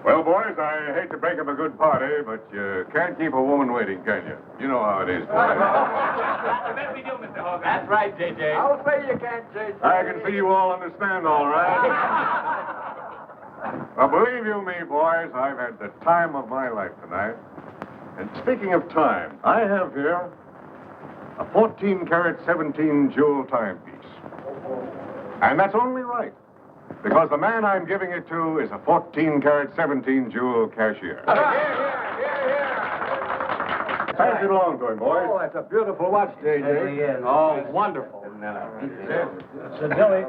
Well, boys, I hate to break up a good party, but you can't keep a woman waiting, can you? You know how it is. That we do, Mr. Hogan. That's right, J.J. I'll say you can't, J.J. I can see you all understand, all right. Well, believe you me, boys, I've had the time of my life tonight. And speaking of time, I have here a 14-karat, 17-jewel timepiece. And that's only right, because the man I'm giving it to is a 14-karat, 17-jewel cashier. Pass it along to him, boys. Oh, that's a beautiful watch, J.J. Oh, wonderful. It's a Billy.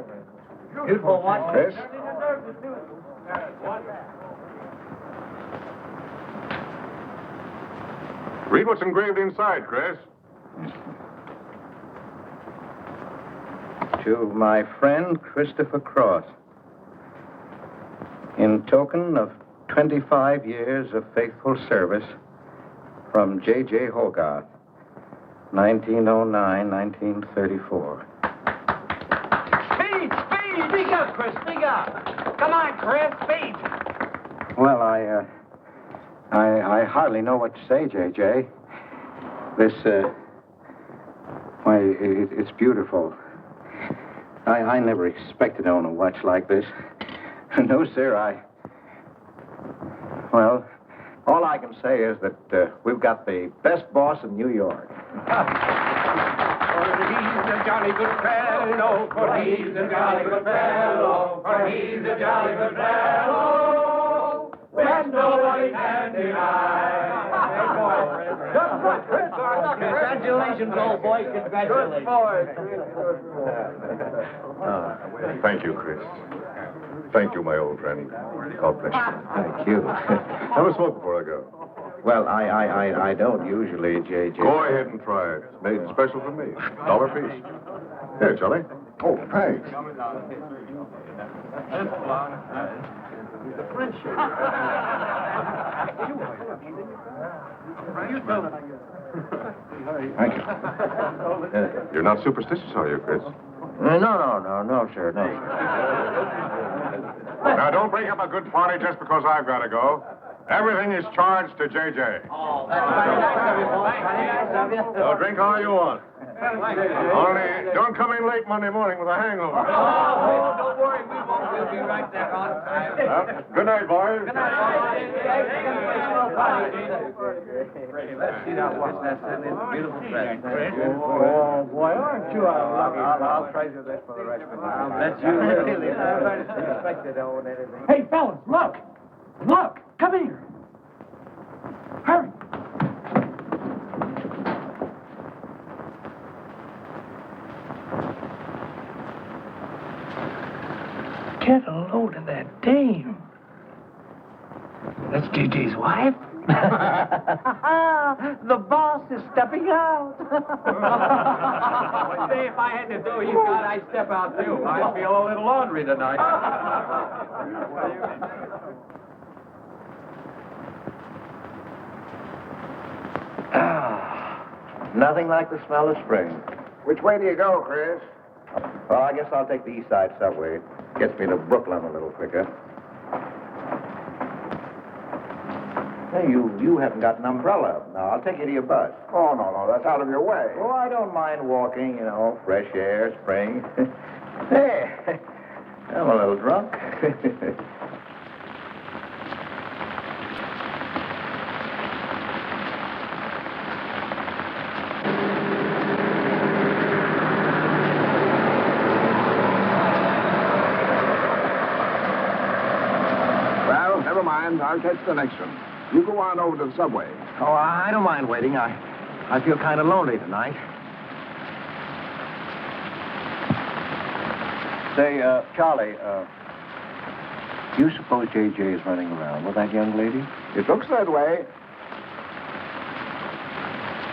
Beautiful watch. Chris? Read what's engraved inside, Chris. To my friend Christopher Cross, in token of 25 years of faithful service, from J.J. Hogarth, 1909-1934. Speed! Speak up, Chris, speak up. Come on, Chris, speed. Well, I hardly know what to say, J.J. This, it's beautiful. I never expected to own a watch like this. No, sir, Well, all I can say is that we've got the best boss in New York. For he's a jolly good fellow, for he's a jolly good fellow, for he's a jolly good fellow, which nobody can deny. Congratulations, old boy, congratulations. Thank you, Chris. Thank you, my old friend. God bless you. Thank you. Have a smoke before I go. Well, I don't usually, J.J. Go ahead and try it. It's made special for me. $1 piece. Here, Charlie. Oh, thanks. Thank you. You're not superstitious, are you, Chris? No, sir, no. Now, don't break up a good party just because I've got to go. Everything is charged to J.J. Oh, that's very nice of you, boy. Nice of you. So drink all you want. Only don't come in late Monday morning with a hangover. Oh, don't worry, we won't. We'll be right there on time. Good night, boys. Good night, boys. Let's see that watch. That's a beautiful dress. Oh, boy, aren't you a lucky I'll treasure this for the rest of my life. Bet you will. Hey, fellas, look! Look! Come here! Hurry! Get a load of that dame. That's J.J.'s wife? The boss is stepping out. Say, if I had to do his God, I'd step out too. I feel a little laundry tonight. Nothing like the smell of spring. Which way do you go, Chris? Well, I guess I'll take the East Side subway. It gets me to Brooklyn a little quicker. Hey, you haven't got an umbrella. Now, I'll take you to your bus. Oh, no, that's out of your way. Oh, I don't mind walking, fresh air, spring. Hey, I'm a little drunk. Well, never mind. I'll catch the next one. You go on over to the subway. Oh, I don't mind waiting. I feel kind of lonely tonight. Say, Charlie, do you suppose J.J. is running around with that young lady? It looks that way.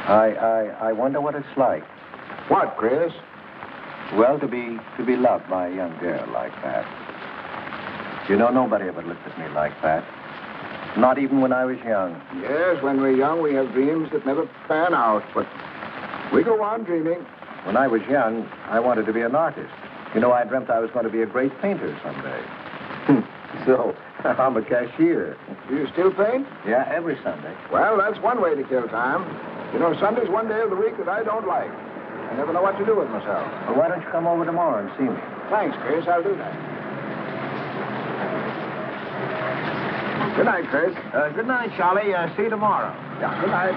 I wonder what it's like. What, Chris? Well, to be loved by a young girl like that. Nobody ever looked at me like that. Not even when I was young. Yes, when we're young, we have dreams that never pan out, but we go on dreaming. When I was young, I wanted to be an artist. You know, I dreamt I was going to be a great painter someday. So, I'm a cashier. Do you still paint? Yeah, every Sunday. Well, that's one way to kill time. You know, Sunday's one day of the week that I don't like. I never know what to do with myself. Well, why don't you come over tomorrow and see me? Thanks, Chris. I'll do that. Good night, Chris. Good night, Charlie. See you tomorrow. Yeah, good night.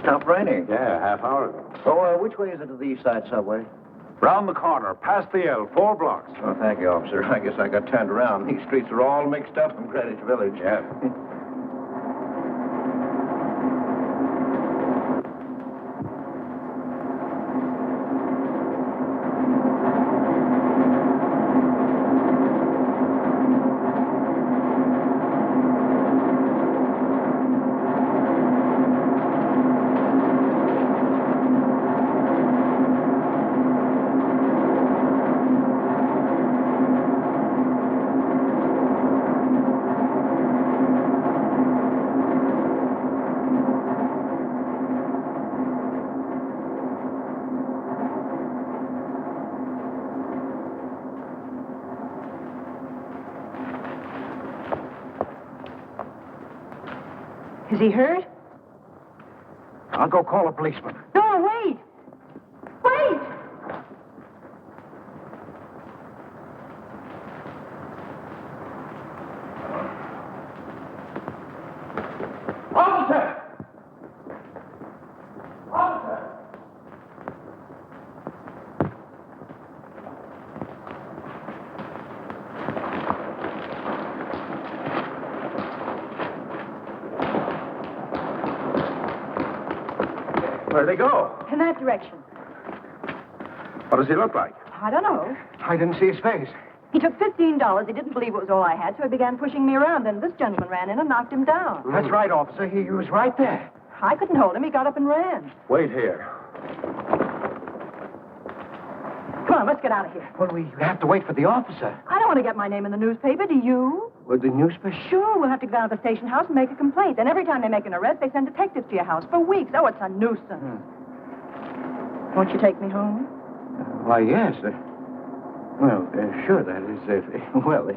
Stopped raining. Yeah, half hour ago. Oh, which way is it to the East Side subway? Round the corner, past the L, 4 blocks. Oh, thank you, officer. I guess I got turned around. These streets are all mixed up from Greenwich Village. Yeah. Is he hurt? I'll go call a policeman. No, wait! Wait! Officer! Officer! Where'd they go? In that direction. What does he look like? I don't know. I didn't see his face. He took $15. He didn't believe it was all I had, so he began pushing me around. Then this gentleman ran in and knocked him down. That's right, officer. He was right there. I couldn't hold him. He got up and ran. Wait here. Come on, let's get out of here. Well, we have to wait for the officer. I don't want to get my name in the newspaper, do you? With the newspaper? Sure, we'll have to go down to the station house and make a complaint. And every time they make an arrest, they send detectives to your house for weeks. Oh, it's a nuisance. Won't you take me home? Why, yes. Sure, that is, if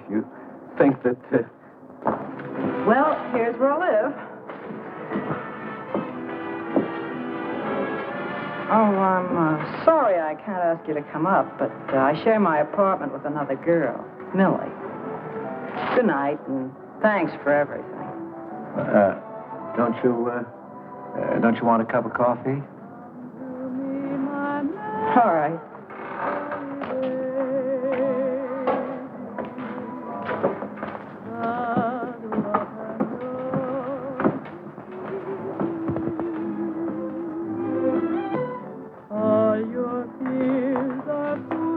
you think that... Well, here's where I live. Oh, I'm sorry I can't ask you to come up, but I share my apartment with another girl, Millie. Good night, and thanks for everything. Don't you want a cup of coffee? All right.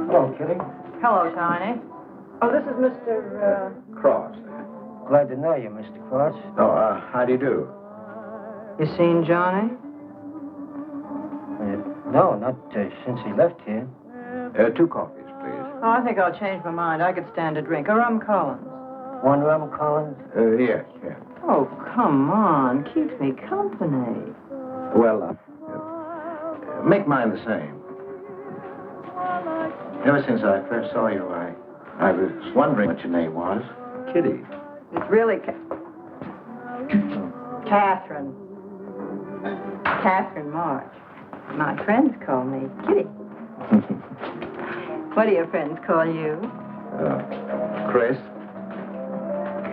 Hello, Kitty. Hello, Tiny. Oh, this is Mr. Cross. Glad to know you, Mr. Cross. Oh, how do you do? You seen Johnny? No, not since he left here. 2 coffees, please. Oh, I think I'll change my mind. I could stand a drink. A rum Collins. One rum, Collins? Yes. Oh, come on. Keeps me company. Well, make mine the same. Ever since I first saw you, I was wondering what your name was. Kitty. It's really Katharine. Katharine March. My friends call me Kitty. What do your friends call you? Chris.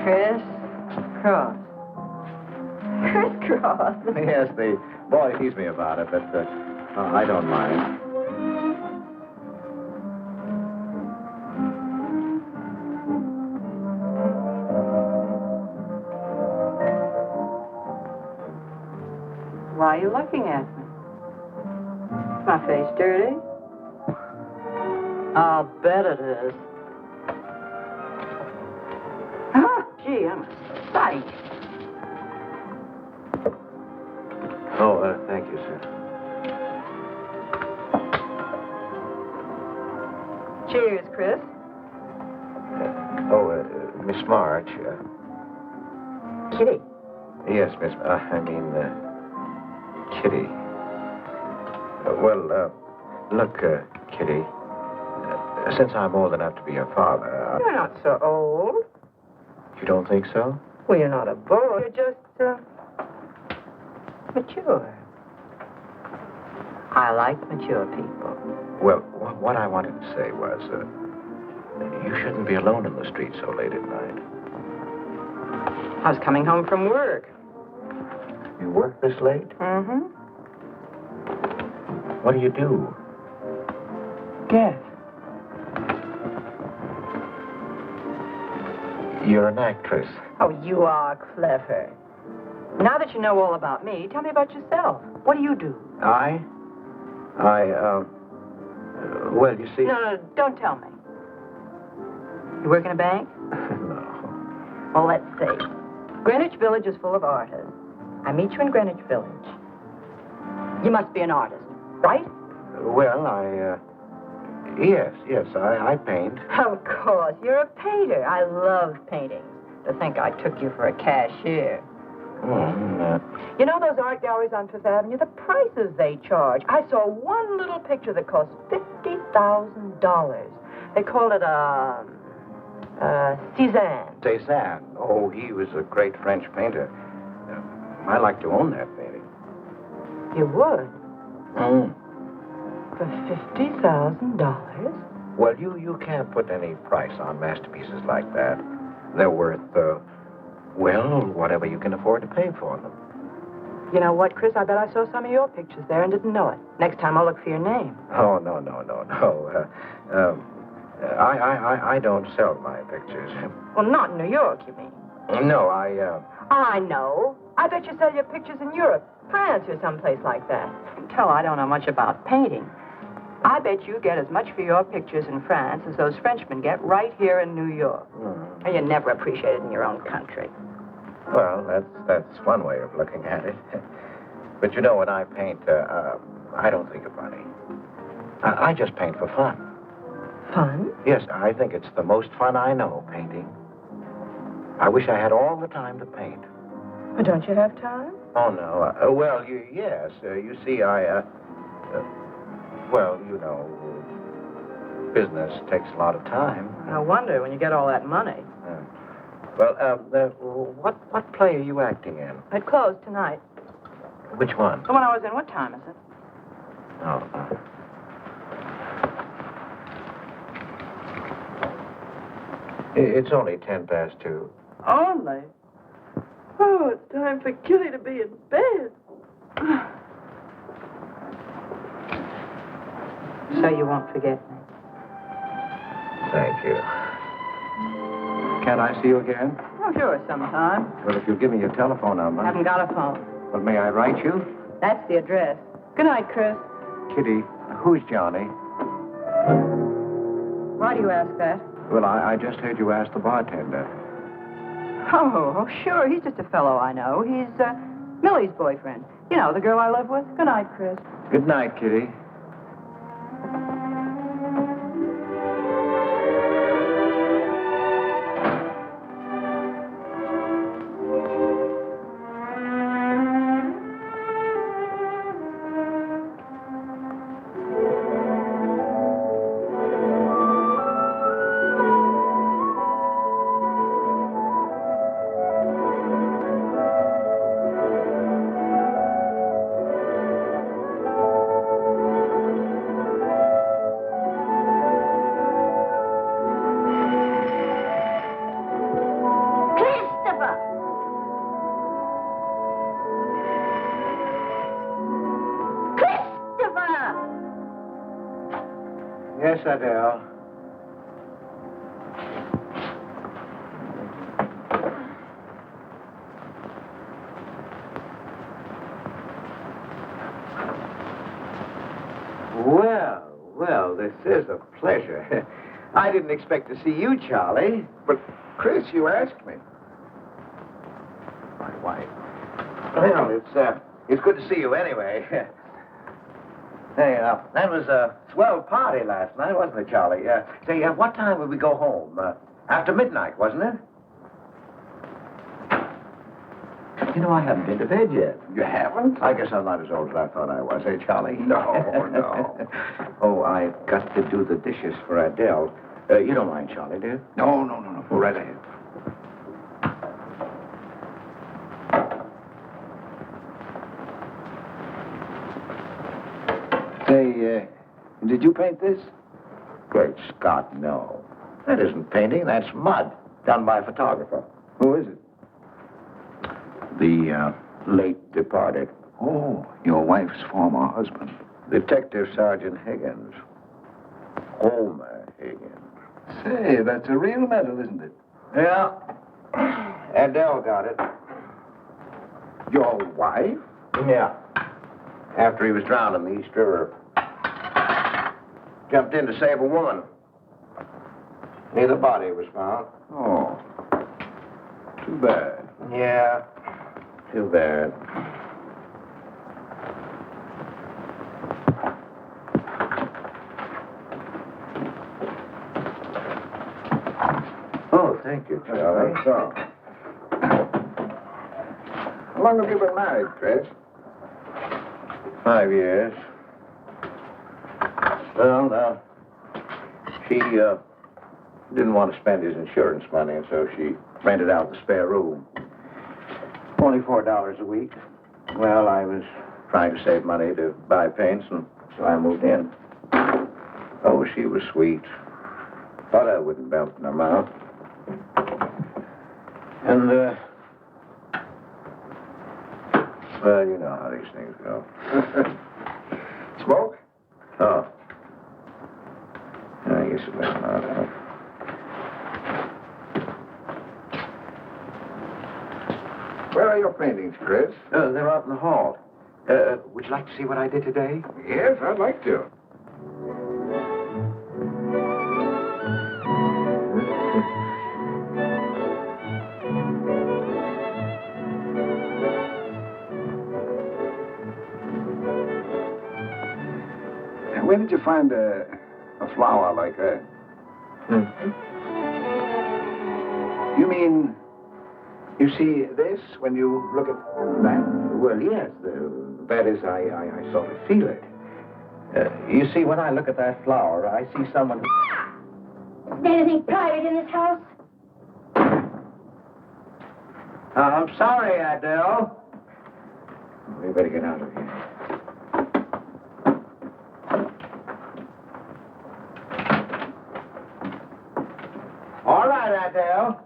Chris Cross. Chris Cross. Yes, the boy teased me about it, but I don't mind. Why are you looking at me? Is my face dirty? I'll bet it is. Ah, gee, I'm a sight. Oh, thank you, sir. Cheers, Chris. Miss March. Kitty. Yes, Miss. Kitty. Look, Kitty. Since I'm old enough to be your father. You're not so old. You don't think so? Well, you're not a boy. You're just, mature. I like mature people. Well, what I wanted to say was, you shouldn't be alone in the street so late at night. I was coming home from work. You work this late? Mm-hmm. What do you do? Guess. You're an actress. Oh, you are clever. Now that you know all about me, tell me about yourself. What do you do? Well, you see... No, don't tell me. You work in a bank? No. Well, let's see. Greenwich Village is full of artists. I meet you in Greenwich Village. You must be an artist, right? Well, Yes, I paint. Of course. You're a painter. I love painting. To think I took you for a cashier. You know those art galleries on Fifth Avenue? The prices they charge. I saw one little picture that cost $50,000. They called it Cézanne. Cézanne. Oh, he was a great French painter. I'd like to own that painting. You would? For $50,000? Well, you can't put any price on masterpieces like that. They're worth, whatever you can afford to pay for them. You know what, Chris? I bet I saw some of your pictures there and didn't know it. Next time I'll look for your name. Oh, no. I don't sell my pictures. Well, not in New York, you mean? No, I know. I bet you sell your pictures in Europe, France, or someplace like that. You can tell I don't know much about painting. I bet you get as much for your pictures in France as those Frenchmen get right here in New York. And you never appreciate it in your own country. Well, that's one way of looking at it. But you know, when I paint, I don't think of money. I just paint for fun. Fun? Yes, I think it's the most fun I know, painting. I wish I had all the time to paint. But don't you have time? Oh, no. Yes. You see, you know, business takes a lot of time. No wonder when you get all that money. What play are you acting in? It closed tonight. Which one? The one I was in. What time is it? Oh. It's only 2:10. Only? Oh, it's time for Kitty to be in bed. So you won't forget me? Thank you. Can't I see you again? Oh, sure, sometime. Well, if you'll give me your telephone number. Haven't got a phone. Well, may I write you? That's the address. Good night, Chris. Kitty, who's Johnny? Why do you ask that? Well, I just heard you ask the bartender. Oh, sure. He's just a fellow I know. He's Millie's boyfriend. You know, the girl I live with. Good night, Chris. Good night, Kitty. Yes, Adele. Well, this is a pleasure. I didn't expect to see you, Charlie. But, Chris, you asked me. My wife. Well, it's good to see you anyway. Hey, that was swell party last night, wasn't it, Charlie? Say, what time would we go home? After midnight, wasn't it? You know, I haven't been to bed yet. You haven't? I guess I'm not as old as I thought I was, eh, Charlie? No, no. Oh, I've got to do the dishes for Adele. You don't mind, Charlie, do you? No. Go right ahead. Say, did you paint this? Great Scott, no. That isn't painting, that's mud. Done by a photographer. Who is it? The late departed. Oh, your wife's former husband. Detective Sergeant Higgins. Homer Higgins. Say, that's a real medal, isn't it? Yeah. Adele got it. Your wife? Yeah. After he was drowned in the East River. Jumped in to save a woman. Neither body was found. Oh. Too bad. Yeah. Too bad. Oh, thank you, Charlie. So. How long have you been married, Fritz? 5 years. Well, now, she didn't want to spend his insurance money, and so she rented out the spare room. Only $4 a week. Well, I was trying to save money to buy paints, and so I moved in. Oh, she was sweet. Thought I wouldn't melt in her mouth. And, well, you know how these things go. Smoke? Oh. I guess it doesn't matter. Where are your paintings, Fritz? They're out in the hall. Would you like to see what I did today? Yes, I'd like to. Where did you find a flower like that? You mean, you see this when you look at that? Well, yes. That is, I sort of feel it. You see, when I look at that flower, I see someone who... Is there anything private in this house? I'm sorry, Adele. We better get out of here. All right, Adele.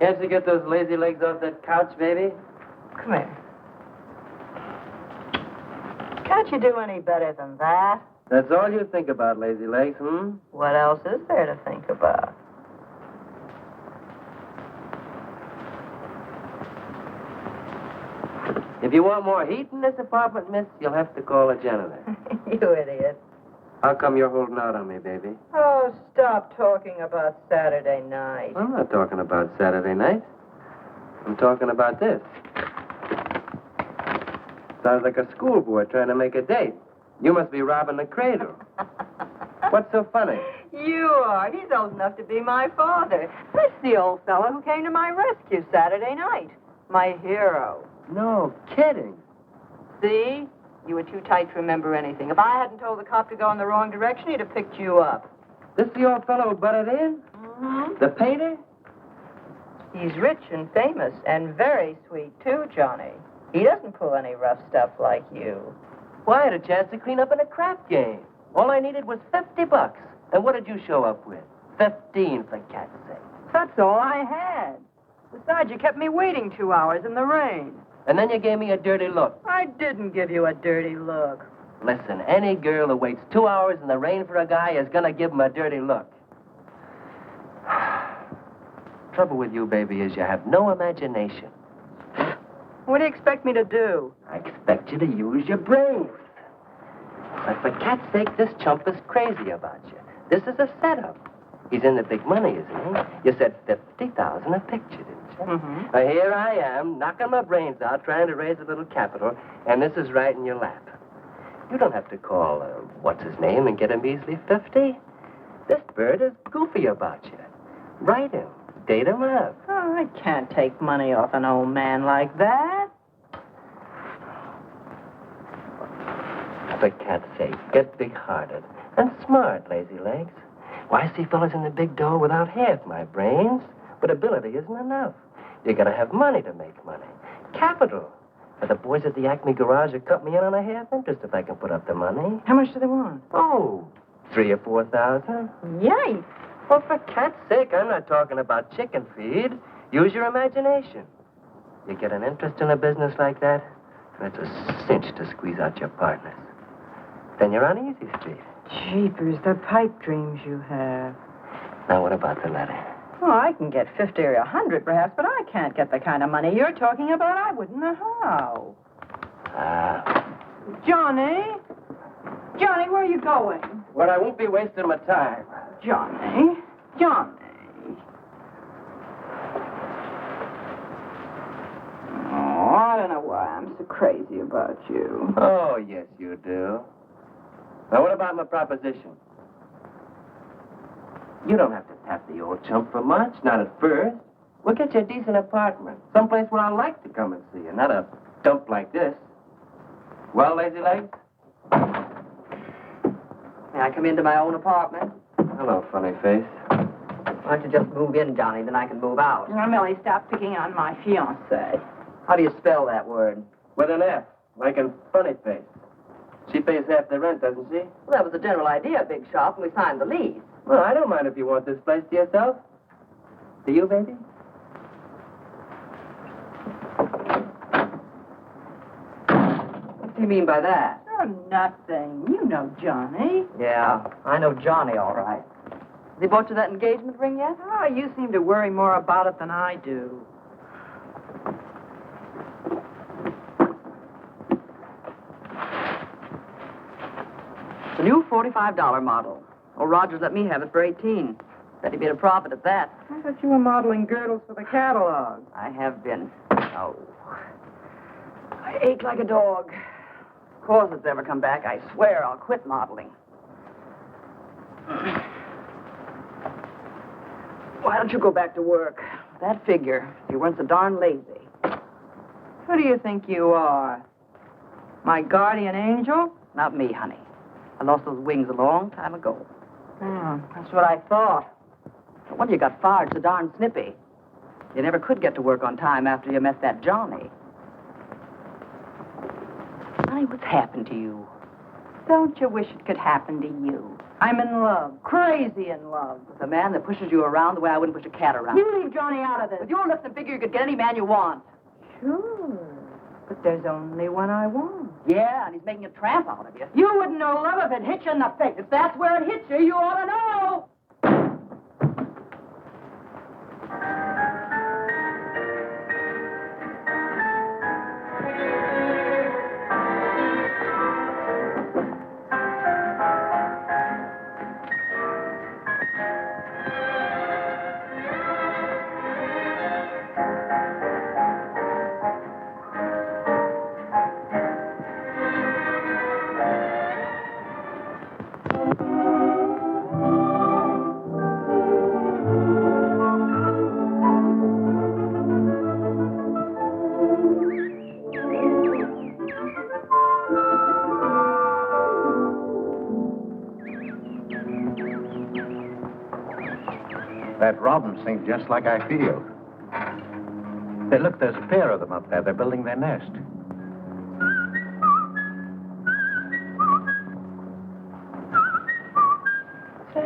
Can't you get those lazy legs off that couch, baby? Come here. Can't you do any better than that? That's all you think about, lazy legs, hmm? What else is there to think about? If you want more heat in this apartment, miss, you'll have to call a janitor. You idiot. How come you're holding out on me, baby? Oh, stop talking about Saturday night. I'm not talking about Saturday night. I'm talking about this. Sounds like a schoolboy trying to make a date. You must be robbing the cradle. What's so funny? You are. He's old enough to be my father. That's the old fellow who came to my rescue Saturday night. My hero. No kidding. See? You were too tight to remember anything. If I hadn't told the cop to go in the wrong direction, he'd have picked you up. This the old fellow who butted in? Mm-hmm. The painter? He's rich and famous and very sweet, too, Johnny. He doesn't pull any rough stuff like you. Well, I had a chance to clean up in a crap game. All I needed was $50. And what did you show up with? 15, for cat's sake. That's all I had. Besides, you kept me waiting 2 hours in the rain. And then you gave me a dirty look. I didn't give you a dirty look. Listen, any girl who waits 2 hours in the rain for a guy is gonna give him a dirty look. Trouble with you, baby, is you have no imagination. What do you expect me to do? I expect you to use your brains. But for cat's sake, this chump is crazy about you. This is a setup. He's in the big money, isn't he? You said 50,000 a picture, didn't you? Mm-hmm. Now, here I am, knocking my brains out, trying to raise a little capital, and this is right in your lap. You don't have to call, what's his name, and get a measly 50. This bird is goofy about you. Write him. Date him up. Oh, I can't take money off an old man like that. For cat's sake, get big-hearted and smart, lazy legs. Why, I see fellas in the big door without half my brains, but ability isn't enough. You gotta have money to make money. Capital. And the boys at the Acme garage will cut me in on a half interest if I can put up the money. How much do they want? Oh, 3,000 or 4,000. Yikes. Well, for cat's sake, I'm not talking about chicken feed. Use your imagination. You get an interest in a business like that, and it's a cinch to squeeze out your partners. Then you're on easy street. Jeepers, the pipe dreams you have. Now, what about the letter? Oh, I can get 50 or 100, perhaps, but I can't get the kind of money you're talking about. I wouldn't know how. Johnny? Johnny, where are you going? Well, I won't be wasting my time. Johnny? Johnny? Oh, I don't know why I'm so crazy about you. Oh, yes, you do. Now, what about my proposition? You don't have to tap the old chump for much, not at first. We'll get you a decent apartment, someplace where I like to come and see you, not a dump like this. Well, lazy legs? May I come into my own apartment? Hello, funny face. Why don't you just move in, Johnny, then I can move out. Now, Millie, stop picking on my fiancée. How do you spell that word? With an F, like in funny face. She pays half the rent, doesn't she? Well, that was the general idea, Big Shop, when we signed the lease. Well, I don't mind if you want this place to yourself. Do you, baby? What do you mean by that? Oh, nothing. You know Johnny. Yeah, I know Johnny, all right. Has he bought you that engagement ring yet? Oh, you seem to worry more about it than I do. It's a new $45 model. Old Rogers let me have it for $18. Bet he made a profit at that. I thought you were modeling girdles for the catalog. I have been. Oh. I ache like a dog. If corsets ever come back, I swear I'll quit modeling. Why don't you go back to work? That figure, you weren't so darn lazy. Who do you think you are? My guardian angel? Not me, honey. I lost those wings a long time ago. That's what I thought. No wonder you got fired so darn snippy. You never could get to work on time after you met that Johnny. Honey, what's happened to you? Don't you wish it could happen to you? I'm in love, crazy in love, with a man that pushes you around the way I wouldn't push a cat around. You leave Johnny out of this. With your lips and figure, you could get any man you want. Sure, but there's only one I want. Yeah, and he's making a tramp out of you. You wouldn't know love if it hit you in the face. If that's where it hits you, you ought to know. That robin sings just like I feel. Hey, look, there's a pair of them up there. They're building their nest.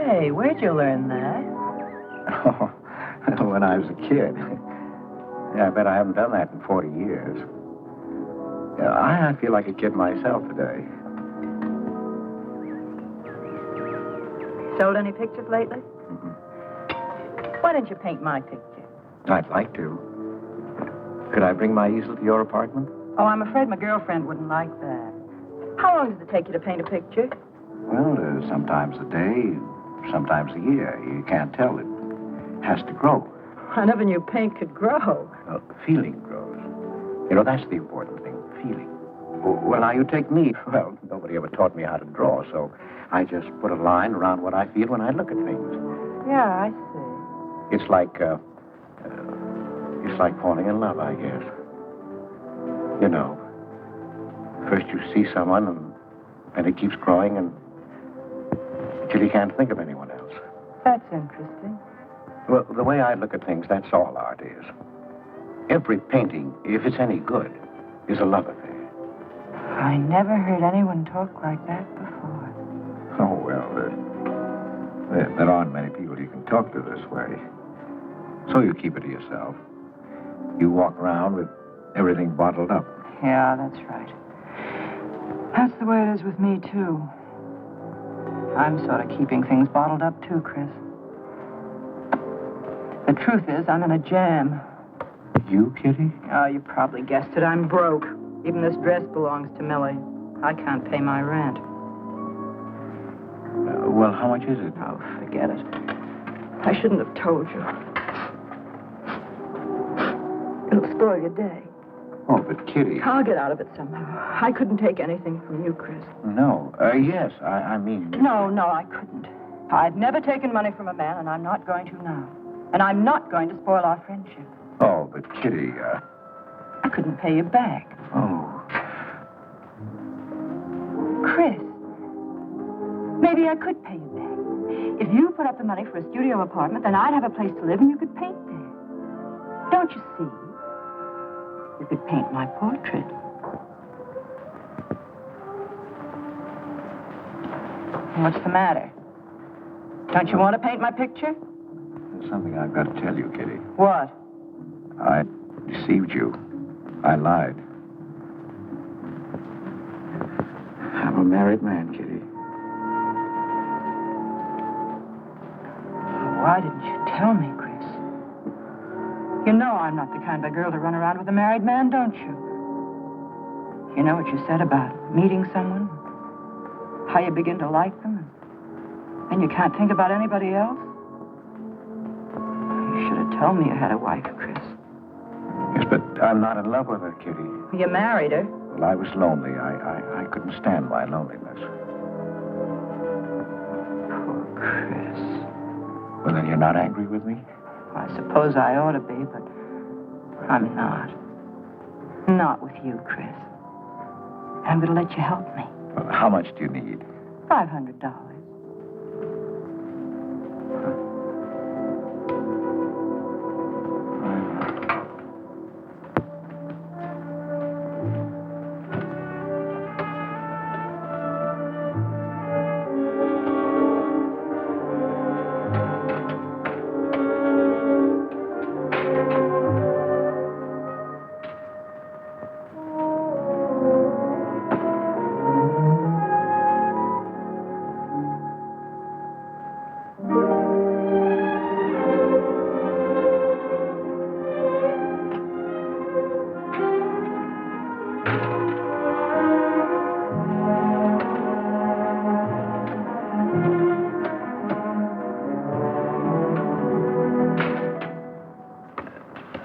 Say, where'd you learn that? Oh, when I was a kid. Yeah, I bet I haven't done that in 40 years. Yeah, I feel like a kid myself today. Sold any pictures lately? Mm-hmm. Why didn't you paint my picture? I'd like to. Could I bring my easel to your apartment? Oh, I'm afraid my girlfriend wouldn't like that. How long does it take you to paint a picture? Well, sometimes a day, sometimes a year. You can't tell. It has to grow. I never knew paint could grow. Feeling grows. You know, that's the important thing, feeling. Well, now you take me. Well, nobody ever taught me how to draw, so I just put a line around what I feel when I look at things. Yeah, I see. It's like falling in love, I guess. You know, first you see someone, and it keeps growing until you can't think of anyone else. That's interesting. Well, the way I look at things, that's all art is. Every painting, if it's any good, is a love affair. I never heard anyone talk like that before. Oh, well, there aren't many people you can talk to this way. So you keep it to yourself. You walk around with everything bottled up. Yeah, that's right. That's the way it is with me, too. I'm sort of keeping things bottled up, too, Chris. The truth is, I'm in a jam. You, Kitty? Oh, you probably guessed it. I'm broke. Even this dress belongs to Millie. I can't pay my rent. Well, how much is it? Oh, forget it. I shouldn't have told you. It'll spoil your day. Oh, but Kitty... I'll get out of it somehow. I couldn't take anything from you, Chris. No. Yes, I mean... No, I couldn't. I've never taken money from a man, and I'm not going to now. And I'm not going to spoil our friendship. Oh, but Kitty, I couldn't pay you back. Oh. Chris, maybe I could pay you back. If you put up the money for a studio apartment, then I'd have a place to live and you could paint there. Don't you see? You could paint my portrait. What's the matter? Don't you want to paint my picture? There's something I've got to tell you, Kitty. What? I deceived you. I lied. I'm a married man, Kitty. Why didn't you tell me, Chris? You know I'm not the kind of girl to run around with a married man, don't you? You know what you said about meeting someone? How you begin to like them, and you can't think about anybody else? You should have told me you had a wife, Chris. Yes, but I'm not in love with her, Kitty. You married her? Well, I was lonely. I couldn't stand my loneliness. Poor Chris. Well, then you're not angry with me? I suppose I ought to be, but I'm not. Not with you, Chris. I'm going to let you help me. Well, how much do you need? $500.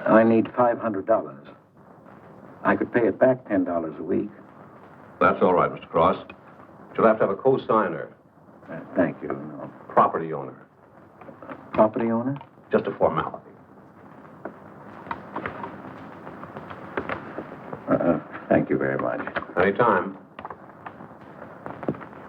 I need $500. I could pay it back $10 a week. That's all right, Mr. Cross. You'll have to have a co-signer. Thank you. No. Property owner. Property owner? Just a formality. Thank you very much. Anytime.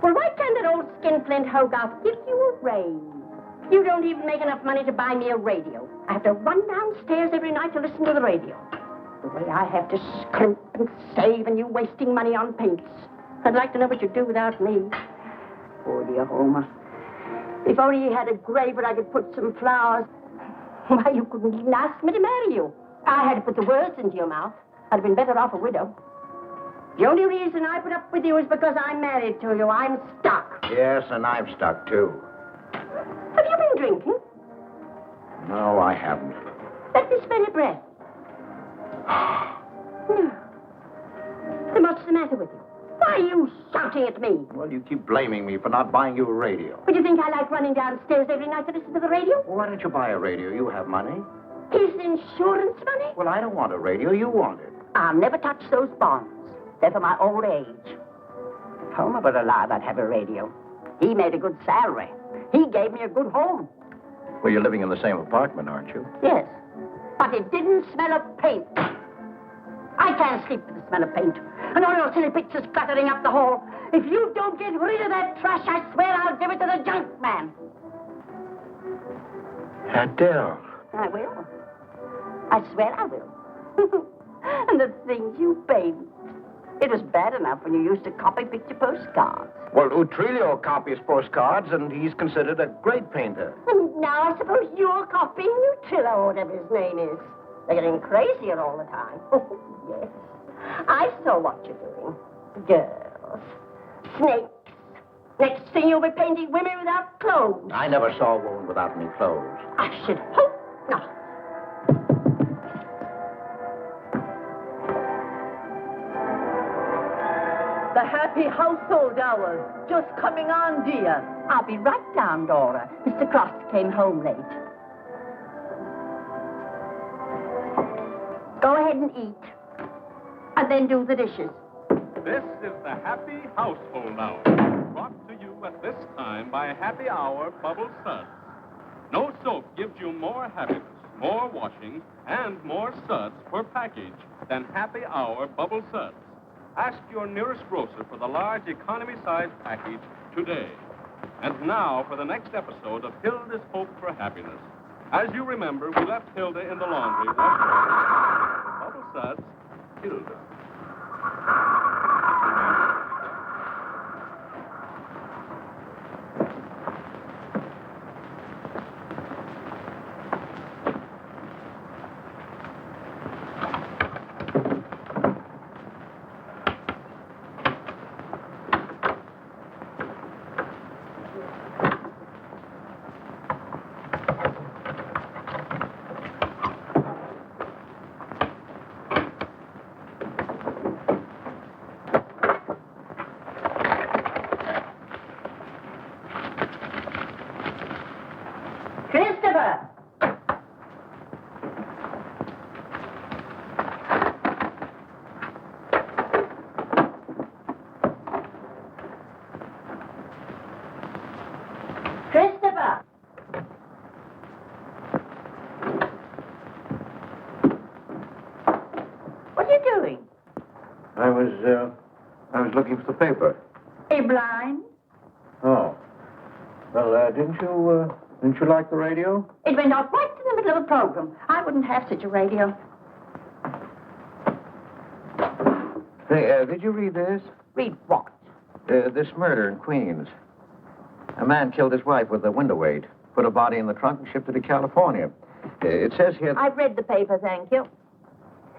Well, why can't that old skinflint Hogarth give you a raise? You don't even make enough money to buy me a radio. I have to run downstairs every night to listen to the radio. The way I have to scrimp and save and you wasting money on paints. I'd like to know what you'd do without me. Poor dear Homer. If only he had a grave where I could put some flowers. Why, you couldn't even ask me to marry you. I had to put the words into your mouth. I'd have been better off a widow. The only reason I put up with you is because I'm married to you. I'm stuck. Yes, and I'm stuck, too. Have you been drinking? No, I haven't. Let me smell your breath. Then what's the matter with you? Why are you shouting at me? Well, you keep blaming me for not buying you a radio. But you think I like running downstairs every night to listen to the radio? Well, why don't you buy a radio? You have money. His insurance money? Well, I don't want a radio. You want it. I'll never touch those bonds. They're for my old age. If Homer were alive, I'd have a radio. He made a good salary. He gave me a good home. Well, you're living in the same apartment, aren't you? Yes, but it didn't smell of paint. I can't sleep with the smell of paint. And all your silly pictures cluttering up the hall. If you don't get rid of that trash, I swear I'll give it to the junk man. Adele. I will. I swear I will. And the things you paint. It was bad enough when you used to copy picture postcards. Well, Utrillo copies postcards, and he's considered a great painter. And now I suppose you're copying Utrillo, or whatever his name is. They're getting crazier all the time. Oh, yes. I saw what you're doing. Girls. Snakes. Next thing you'll be painting women without clothes. I never saw a woman without any clothes. I should hope not. The happy household hours. Just coming on, dear. I'll be right down, Dora. Mr. Cross came home late. Go ahead and eat. And then do the dishes. This is the Happy Household Hour, brought to you at this time by Happy Hour Bubble Suds. No soap gives you more happiness, more washing, and more suds per package than Happy Hour Bubble Suds. Ask your nearest grocer for the large economy-size package today. And now for the next episode of Hilda's Hope for Happiness. As you remember, we left Hilda in the laundry washing. Bubble Suds, Hilda. I was looking for the paper. Are you blind? Oh. Well, didn't you like the radio? It went off right in the middle of a program. I wouldn't have such a radio. Hey, did you read this? Read what? This murder in Queens. A man killed his wife with a window weight, put a body in the trunk and shipped it to California. It says here... I've read the paper, thank you.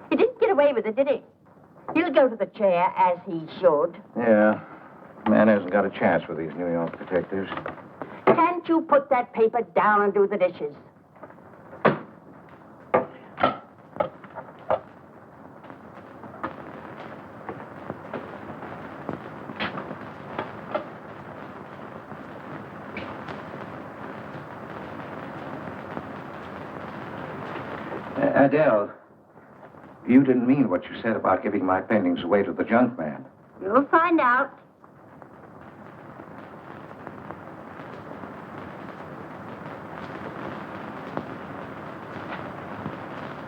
He didn't get away with it, did he? He'll go to the chair, as he should. Yeah. Man hasn't got a chance with these New York detectives. Can't you put that paper down and do the dishes? Adele, you didn't mean what you said about giving my paintings away to the junk man. You'll find out.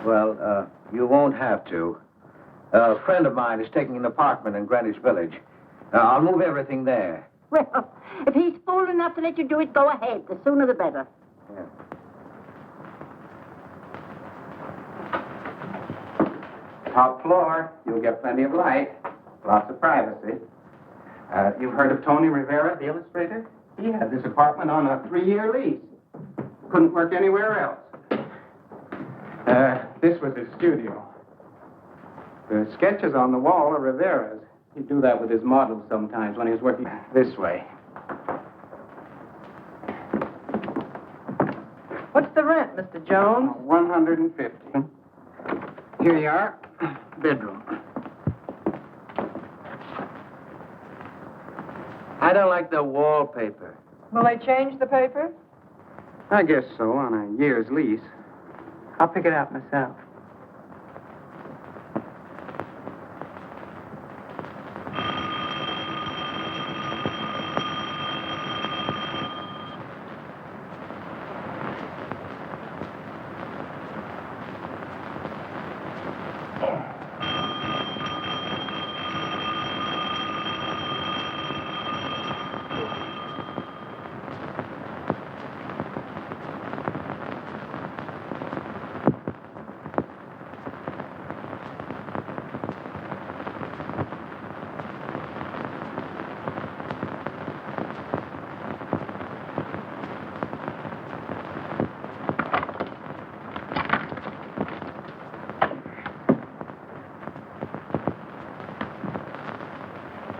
Well, you won't have to. A friend of mine is taking an apartment in Greenwich Village. I'll move everything there. Well, if he's fool enough to let you do it, go ahead. The sooner the better. Yeah. Top floor. You'll get plenty of light. Lots of privacy. You've heard of Tony Rivera, the illustrator? He had this apartment on a 3-year lease. Couldn't work anywhere else. This was his studio. The sketches on the wall are Rivera's. He'd do that with his models sometimes when he was working this way. What's the rent, Mr. Jones? $150. Here you are. Bedroom. I don't like the wallpaper. Will they change the paper? I guess so, on a year's lease. I'll pick it out myself.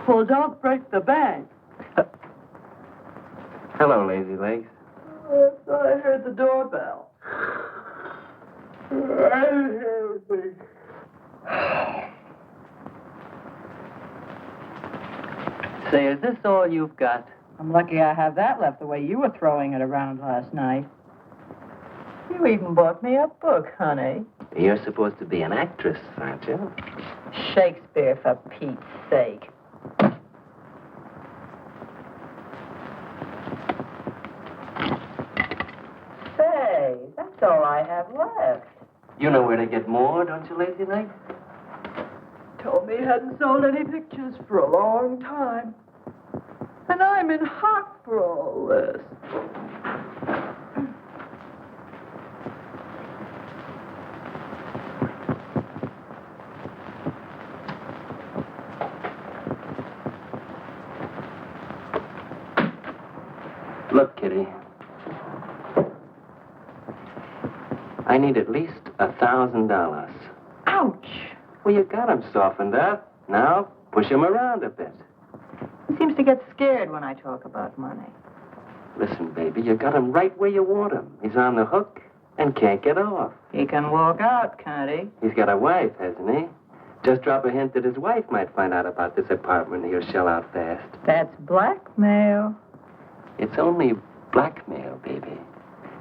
Well, don't break the bank. Hello, Lazy Legs. I thought I heard the doorbell. I didn't hear anything. Say, is this all you've got? I'm lucky I have that left the way you were throwing it around last night. You even bought me a book, honey. You're supposed to be an actress, aren't you? Shakespeare, for Pete's sake. Say, that's all I have left. You know where to get more, don't you, Lazy Legs? Told me he hadn't sold any pictures for a long time. And I'm in hock for all this. Look, Kitty. I need at least $1,000. Ouch! Well, you got him softened up. Now, push him around a bit. He seems to get scared when I talk about money. Listen, baby, you got him right where you want him. He's on the hook and can't get off. He can walk out, can't he? He's got a wife, hasn't he? Just drop a hint that his wife might find out about this apartment and he'll shell out fast. That's blackmail. It's only blackmail, baby,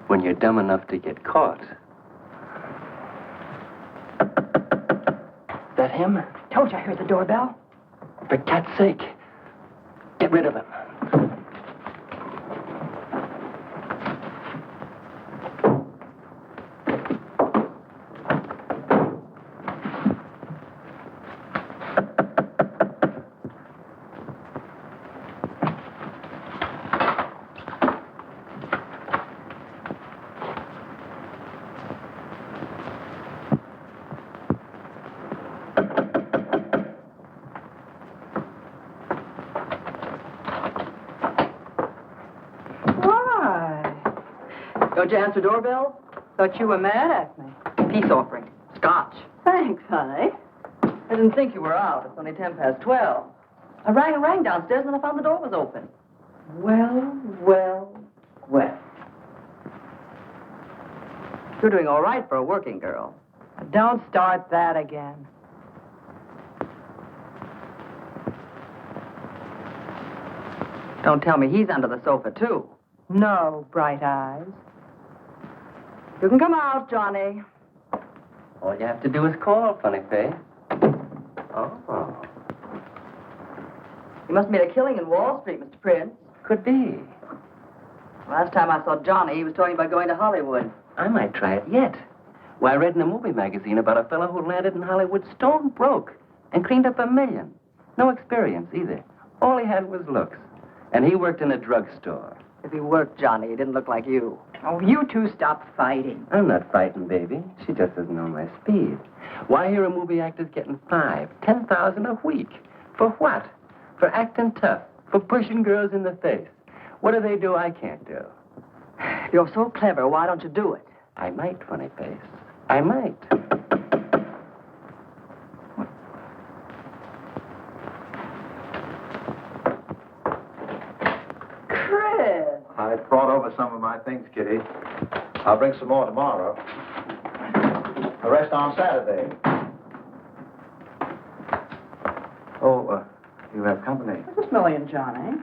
when you're dumb enough to get caught. That him? Told you I heard the doorbell. For cat's sake, get rid of him. Don't you answer doorbell? Thought you were mad at me. Peace offering. Scotch. Thanks, honey. I didn't think you were out. It's only 12:10. I rang and rang downstairs, and I found the door was open. Well. You're doing all right for a working girl. Don't start that again. Don't tell me he's under the sofa, too. No, bright eyes. You can come out, Johnny. All you have to do is call, funny face. Oh. You must have made a killing in Wall Street, Mr. Prince. Could be. Last time I saw Johnny, he was talking about going to Hollywood. I might try it yet. Well, I read in a movie magazine about a fellow who landed in Hollywood stone broke and cleaned up $1 million. No experience either. All he had was looks. And he worked in a drugstore. If he worked, Johnny, he didn't look like you. Oh, you two stop fighting. I'm not frightened, baby. She just doesn't know my speed. Why, here a movie actor's getting $5,000-$10,000 a week. For what? For acting tough. For pushing girls in the face. What do they do I can't do? If you're so clever, why don't you do it? I might, funny face. I might. Chris! I brought over some of my things, Kitty. I'll bring some more tomorrow. The rest on Saturday. Oh, you have company. This is Millie and Johnny.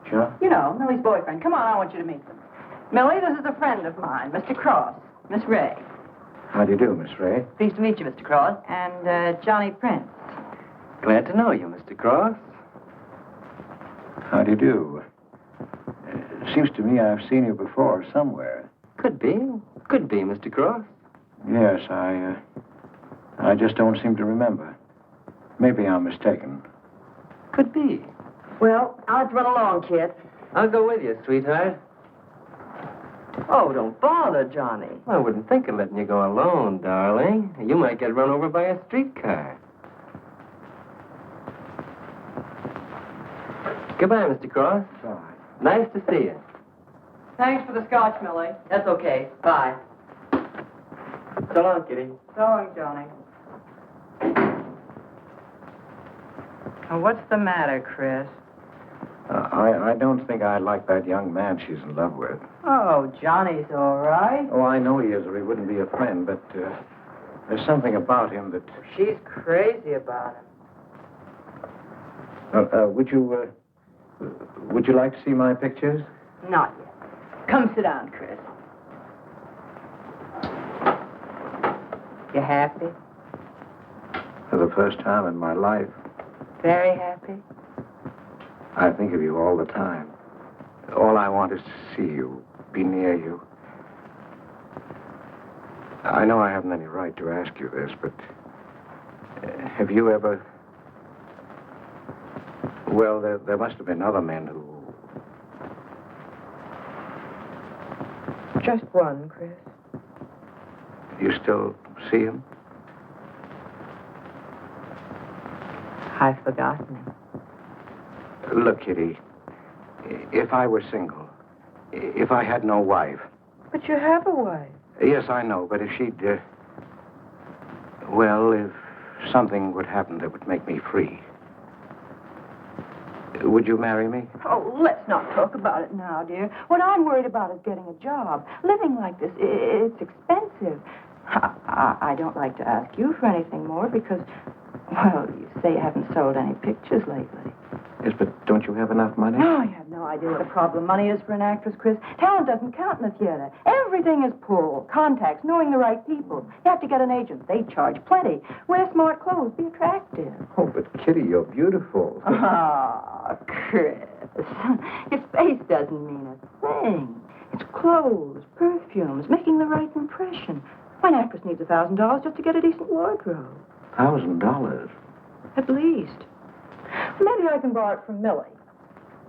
Sure. You know, Millie's boyfriend. Come on, I want you to meet them. Millie, this is a friend of mine, Mr. Cross. Miss Ray. How do you do, Miss Ray? Pleased to meet you, Mr. Cross. And Johnny Prince. Glad to know you, Mr. Cross. How do you do? Seems to me I've seen you before somewhere. Could be. Could be, Mr. Cross. Yes, I just don't seem to remember. Maybe I'm mistaken. Could be. Well, I'll have to run along, kid. I'll go with you, sweetheart. Oh, don't bother, Johnny. I wouldn't think of letting you go alone, darling. You might get run over by a streetcar. Goodbye, Mr. Cross. Bye. Nice to see you. Thanks for the scotch, Millie. That's okay. Bye. So long, Kitty. So long, Johnny. Now, what's the matter, Chris? I don't think I like that young man she's in love with. Oh, Johnny's all right. Oh, I know he is, or he wouldn't be a friend, but there's something about him that... She's crazy about him. Would you like to see my pictures? Not yet. Come sit down, Chris. You happy? For the first time in my life, Very happy? I think of you all the time. All I want is to see you, be near you. I know I haven't any right to ask you this, but have you ever... Well, there must have been other men who... Just one, Chris. You still see him? I've forgotten him. Look, Kitty, if I were single, if I had no wife... But you have a wife. Yes, I know, but if she'd... well, if something would happen that would make me free... Would you marry me? Oh, let's not talk about it now, dear. What I'm worried about is getting a job. Living like this, it's expensive. I don't like to ask you for anything more because, well, you say you haven't sold any pictures lately. Yes, but don't you have enough money? No, you have no idea what a problem money is for an actress, Chris. Talent doesn't count in the theater. Everything is pull, contacts, knowing the right people. You have to get an agent. They charge plenty. Wear smart clothes. Be attractive. Oh, but Kitty, you're beautiful. Oh, Chris. Your face doesn't mean a thing. It's clothes, perfumes, making the right impression. Why, an actress needs $1,000 just to get a decent wardrobe. $1,000? At least. Maybe I can borrow it from Millie.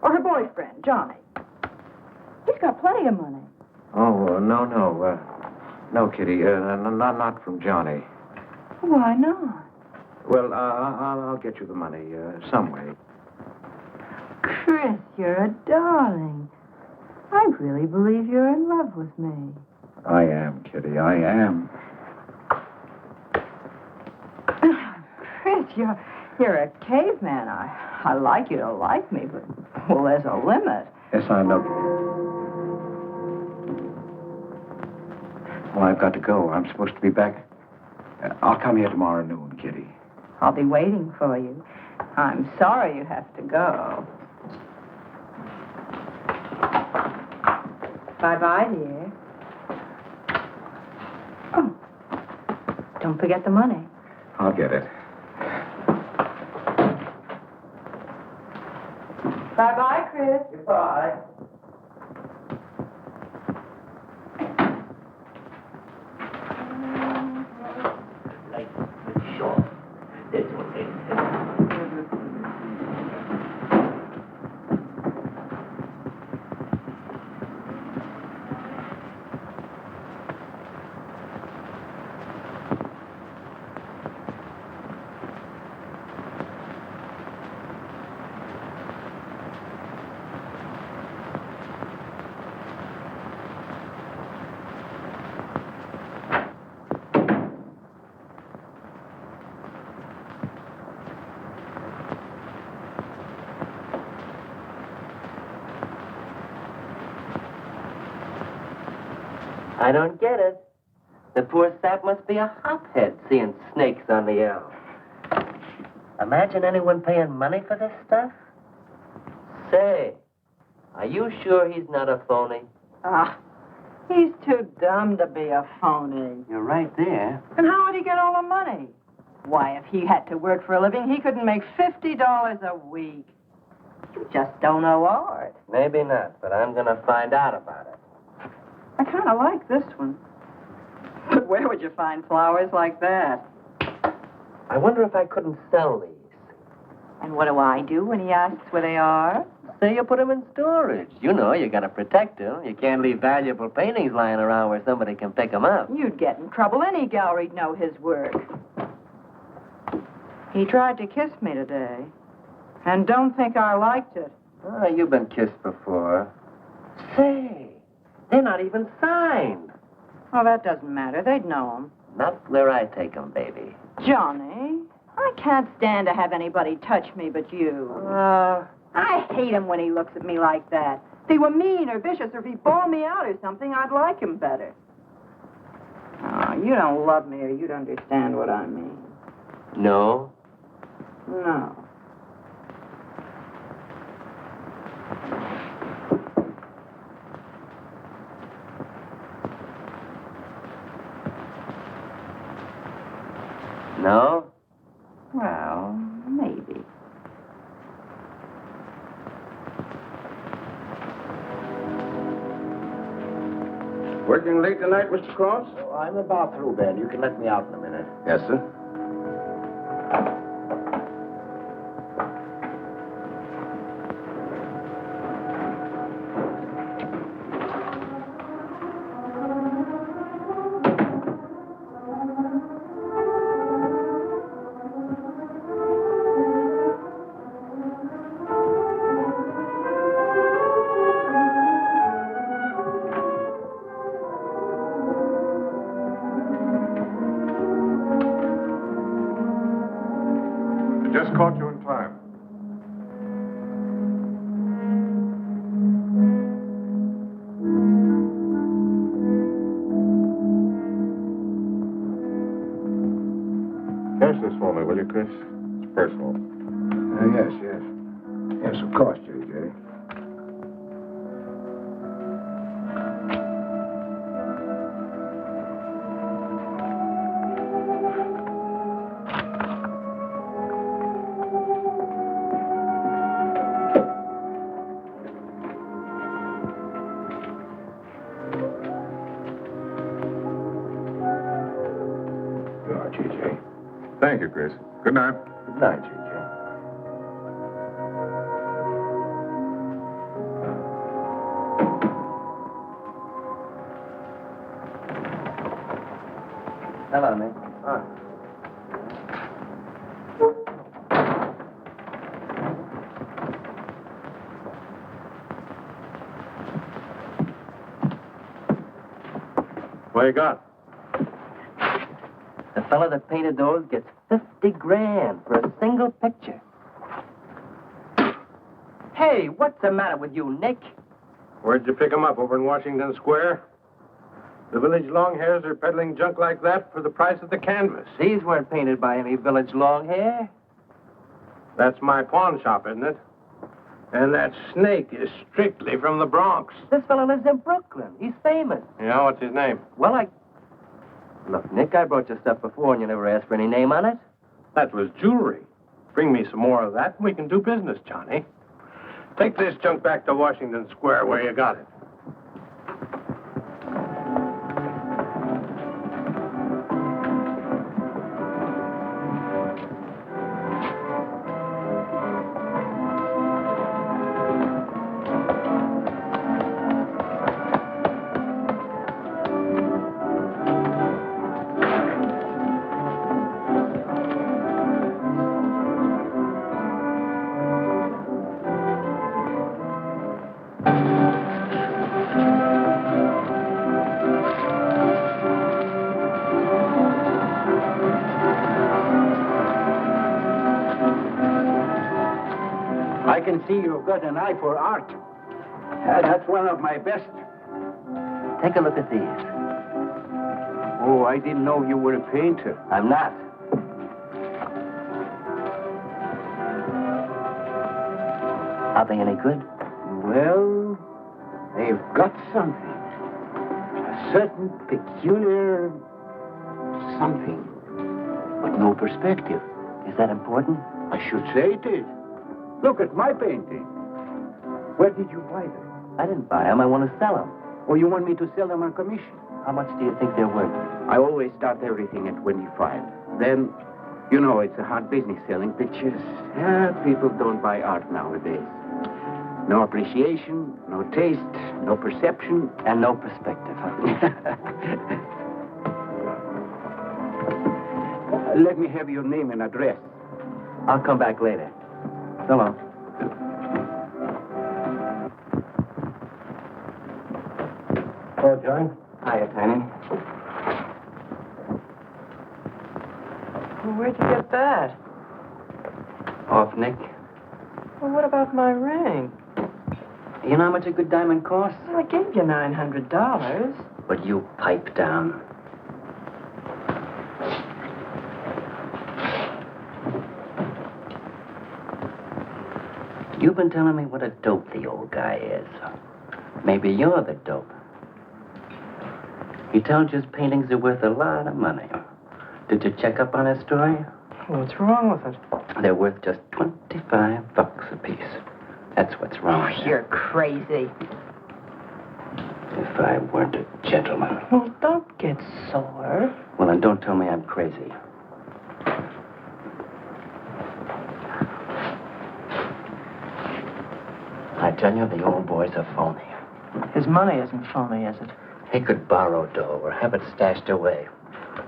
Or her boyfriend, Johnny. He's got plenty of money. Oh, no. No, Kitty, not from Johnny. Why not? Well, I'll get you the money some way. Chris, you're a darling. I really believe you're in love with me. I am, Kitty, I am. Chris, you're a caveman. I like you to like me, but, well, there's a limit. Yes, I know. Well, I've got to go. I'm supposed to be back. I'll come here tomorrow noon, Kitty. I'll be waiting for you. I'm sorry you have to go. Bye-bye, dear. Oh, don't forget the money. I'll get it. Bye-bye, Chris. Goodbye. I don't get it. The poor sap must be a hophead seeing snakes on the L. Imagine anyone paying money for this stuff? Say, are you sure he's not a phony? He's too dumb to be a phony. You're right there. And how would he get all the money? Why, if he had to work for a living, he couldn't make $50 a week. You just don't know art. Maybe not, but I'm gonna find out about it. I kind of like this one. But where would you find flowers like that? I wonder if I couldn't sell these. And what do I do when he asks where they are? Say you put them in storage. You know, you gotta protect them. You can't leave valuable paintings lying around where somebody can pick them up. You'd get in trouble. Any gallery'd know his work. He tried to kiss me today. And don't think I liked it. Oh, you've been kissed before. Say, they're not even signed. Oh, that doesn't matter. They'd know him. Not where I take them, baby. Johnny, I can't stand to have anybody touch me but you. I hate him when he looks at me like that. If he were mean or vicious or if he bawled me out or something, I'd like him better. Oh, you don't love me or you'd understand what I mean. No? No. No? Well, maybe. Working late tonight, Mr. Cross? Oh, I'm about through, Ben. You can let me out in a minute. Yes, sir. Just caught you in time. Cash this for me, will you, Chris? It's personal. Yes. Yes, of course, J.J. Thank you, Chris. Good night. Good night, J.J. Hello, Nick. What you got? The fella that painted those gets $50,000 for a single picture. Hey, what's the matter with you, Nick? Where'd you pick 'em up? Over in Washington Square? The village longhairs are peddling junk like that for the price of the canvas. These weren't painted by any village longhair. That's my pawn shop, isn't it? And that snake is strictly from the Bronx. This fella lives in Brooklyn. He's famous. Yeah, what's his name? Well, Look, Nick, I brought you stuff before and you never asked for any name on it. That was jewelry. Bring me some more of that and we can do business, Johnny. Take this junk back to Washington Square where you got it. I can see you've got an eye for art. That's one of my best. Take a look at these. Oh, I didn't know you were a painter. I'm not. Are they any good? Well, they've got something. A certain peculiar something. But no perspective. Is that important? I should say it is. Look at my painting. Where did you buy them? I didn't buy them. I want to sell them. Or you want me to sell them on commission? How much do you think they're worth? I always start everything at 25. Then, you know, it's a hard business selling pictures. People don't buy art nowadays. No appreciation, no taste, no perception. And no perspective, huh? Let me have your name and address. I'll come back later. So long. Oh, Joan? Hiya, Tiny. Well, where'd you get that? Off Nick. Well, what about my ring? You know how much a good diamond costs? Well, I gave you $900. But you pipe down. You've been telling me what a dope the old guy is. Maybe you're the dope. He tells you his paintings are worth a lot of money. Did you check up on his story? What's wrong with it? They're worth just $25 a piece. That's what's wrong with them. You're crazy. If I weren't a gentleman. Well, don't get sore. Well, then don't tell me I'm crazy. I tell you, the old boy's a phony. His money isn't phony, is it? He could borrow dough or have it stashed away.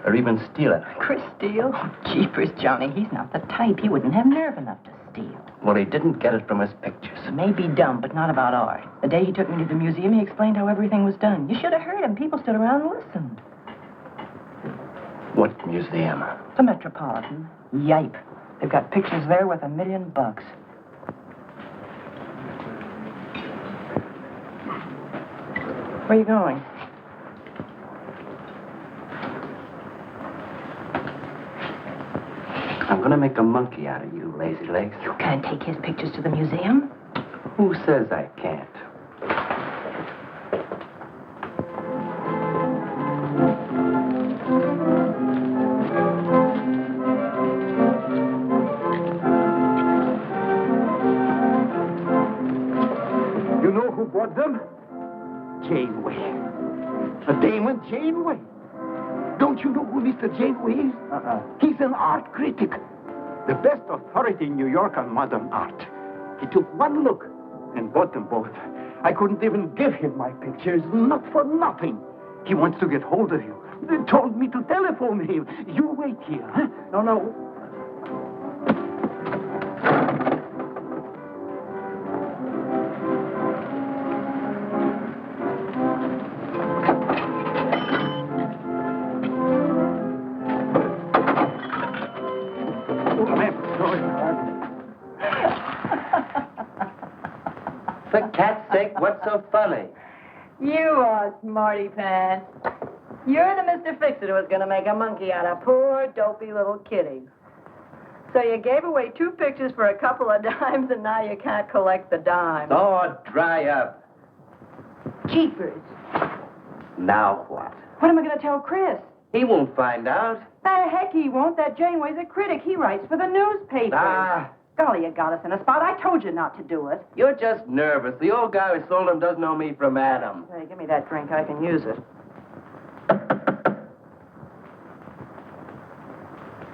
Or even steal it. Chris steal? Jeepers, Johnny, he's not the type. He wouldn't have nerve enough to steal. Well, he didn't get it from his pictures. He may be dumb, but not about art. The day he took me to the museum, he explained how everything was done. You should have heard him. People stood around and listened. What museum? The Metropolitan. Yipe. They've got pictures there worth $1 million. Where are you going? I'm going to make a monkey out of you, lazy legs. You can't take his pictures to the museum. Who says I can't? You know who bought them? Janeway. A Damon Janeway. Don't you know who Mr. Janeway is? He's an art critic. The best authority in New York on modern art. He took one look and bought them both. I couldn't even give him my pictures, not for nothing. He wants to get hold of you. They told me to telephone him. You wait here, huh? No. For cat's sake, what's so funny? You are smarty pants. You're the Mr. Fix-It who was going to make a monkey out of poor, dopey little kitty. So you gave away 2 pictures for a couple of dimes, and now you can't collect the dimes. Oh, dry up. Jeepers. Now what? What am I going to tell Chris? He won't find out. The heck he won't. That Janeway's a critic. He writes for the newspaper. Ah. Golly, you got us in a spot. I told you not to do it. You're just nervous. The old guy who sold him doesn't know me from Adam. Hey, give me that drink. I can use it.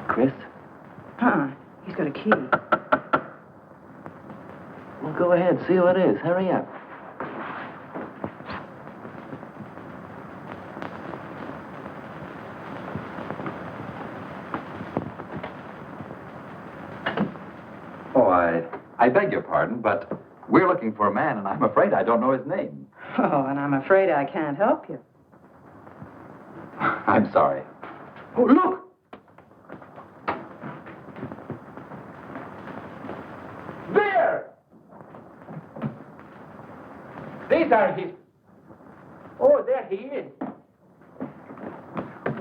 Chris? Huh. He's got a key. Well, go ahead. See who it is. Hurry up. Oh, I beg your pardon, but we're looking for a man, and I'm afraid I don't know his name. Oh, and I'm afraid I can't help you. I'm sorry. Oh, look! There! These are his... Oh, there he is.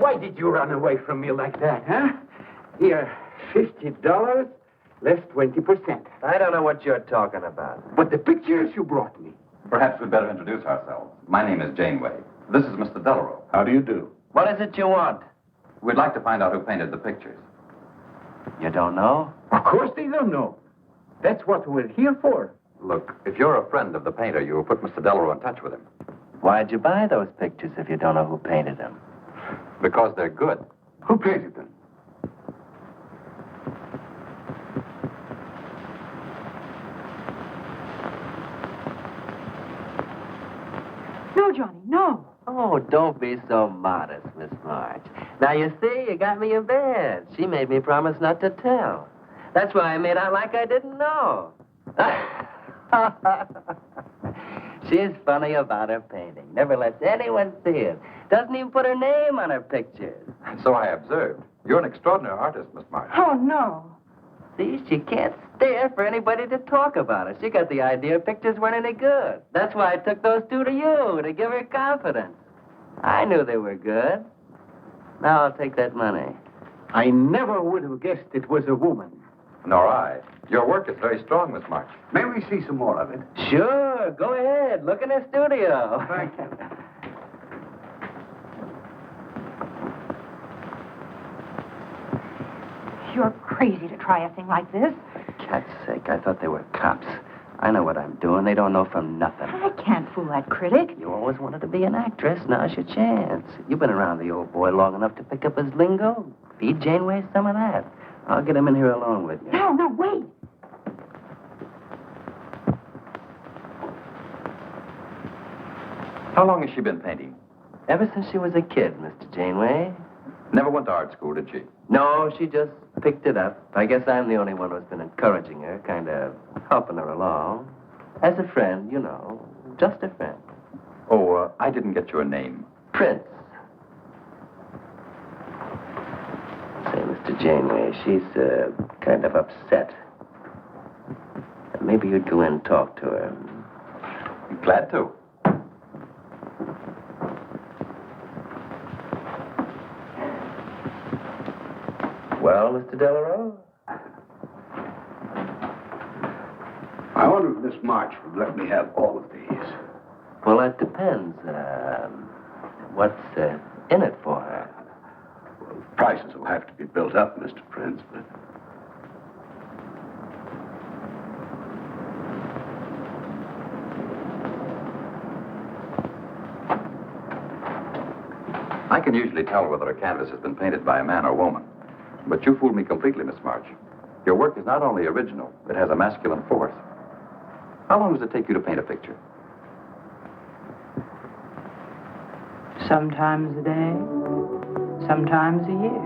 Why did you run away from me like that, huh? Here, $50, less 20%. I don't know what you're talking about. But the pictures you brought me. Perhaps we'd better introduce ourselves. My name is Janeway. This is Mr. Delarue. How do you do? What is it you want? We'd like to find out who painted the pictures. You don't know? Of course they don't know. That's what we're here for. Look, if you're a friend of the painter, you'll put Mr. Delarue in touch with him. Why'd you buy those pictures if you don't know who painted them? Because they're good. Who painted them? No, Johnny, no. Oh, don't be so modest, Miss March. Now, you see, you got me in bed. She made me promise not to tell. That's why I made out like I didn't know. She's funny about her painting. Never lets anyone see it. Doesn't even put her name on her pictures. So I observed. You're an extraordinary artist, Miss March. Oh, no. See, she can't stand for anybody to talk about it. She got the idea her pictures weren't any good. That's why I took those two to you, to give her confidence. I knew they were good. Now I'll take that money. I never would have guessed it was a woman. Nor I. Your work is very strong, Miss March. May we see some more of it? Sure, go ahead. Look in the studio. Thank you. You're crazy to try a thing like this. For cat's sake, I thought they were cops. I know what I'm doing. They don't know from nothing. I can't fool that critic. You always wanted to be an actress. Now's your chance. You've been around the old boy long enough to pick up his lingo. Feed Janeway some of that. I'll get him in here alone with you. No, wait. How long has she been painting? Ever since she was a kid, Mr. Janeway. Never went to art school, did she? No, she just picked it up. I guess I'm the only one who's been encouraging her, kind of helping her along. As a friend, you know. Just a friend. Oh, I didn't get your name. Prince. Say, Mr. Janeway, she's kind of upset. Maybe you'd go in and talk to her. Glad to. Well, Mr. Delarue? I wonder if Miss March would let me have all of these. Well, that depends. What's in it for her? Well, prices will have to be built up, Mr. Prince, but... I can usually tell whether a canvas has been painted by a man or woman. But you fooled me completely, Miss March. Your work is not only original, it has a masculine force. How long does it take you to paint a picture? Sometimes a day, sometimes a year.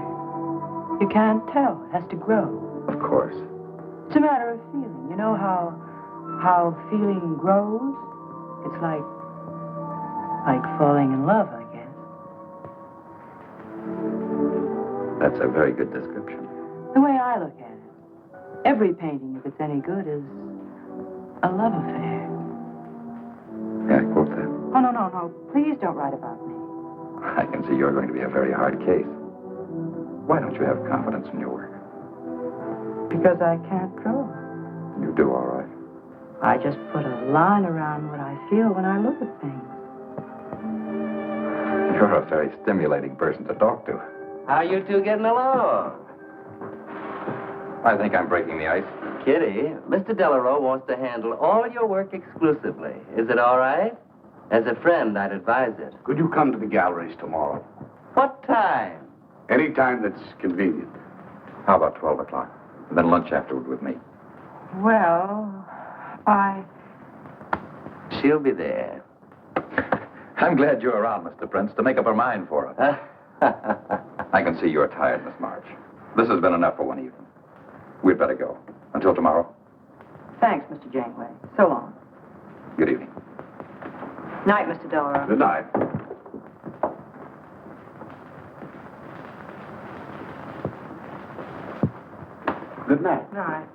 You can't tell. It has to grow. Of course. It's a matter of feeling. You know how feeling grows? It's like falling in love, I guess. That's a very good description. The way I look at it, every painting, if it's any good, is a love affair. May I quote that? Oh, no. Please don't write about me. I can see you're going to be a very hard case. Why don't you have confidence in your work? Because I can't draw. You do all right. I just put a line around what I feel when I look at things. You're a very stimulating person to talk to. How you two getting along? I think I'm breaking the ice. Kitty, Mr. Delarue wants to handle all your work exclusively. Is it all right? As a friend, I'd advise it. Could you come to the galleries tomorrow? What time? Any time that's convenient. How about 12 o'clock? And then lunch afterward with me. Well, She'll be there. I'm glad you're around, Mr. Prince, to make up her mind for it. I can see you're tired, Miss March. This has been enough for one evening. We'd better go. Until tomorrow. Thanks, Mr. Janeway. So long. Good evening. Night, Mr. Delarue. Good night. Good night. Night.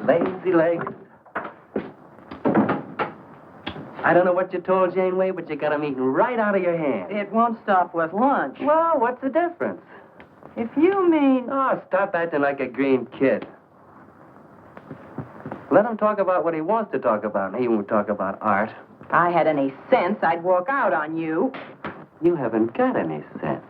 Lazy legs. I don't know what you told Janeway, but you got 'em eating right out of your hand. It won't stop with lunch. Well, what's the difference? If you mean... Oh, stop acting like a green kid. Let him talk about what he wants to talk about, and he won't talk about art. If I had any sense, I'd walk out on you. You haven't got any sense.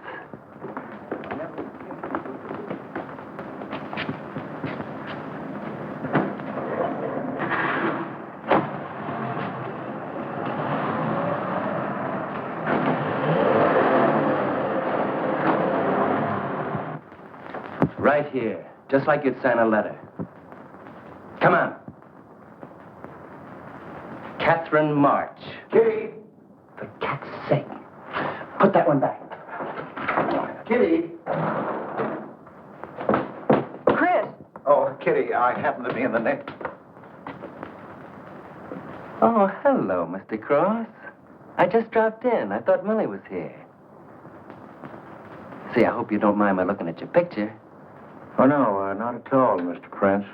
Right here, just like you'd sign a letter. Come on. Katharine March. Kitty! For cat's sake. Put that one back. Kitty! Chris! Oh, Kitty, I happen to be in the next. Oh, hello, Mr. Cross. I just dropped in. I thought Millie was here. See, I hope you don't mind my looking at your picture. Oh, no, not at all, Mr. Prince.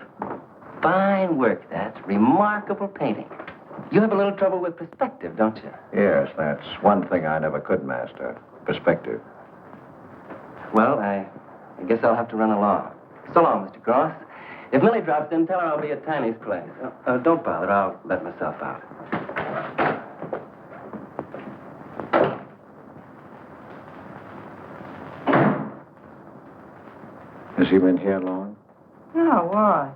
Fine work, that's remarkable painting. You have a little trouble with perspective, don't you? Yes, that's one thing I never could master. Perspective. Well, I guess I'll have to run along. So long, Mr. Cross. If Millie drops in, tell her I'll be at Tiny's place. Don't bother. I'll let myself out. Has he been here long? No, why?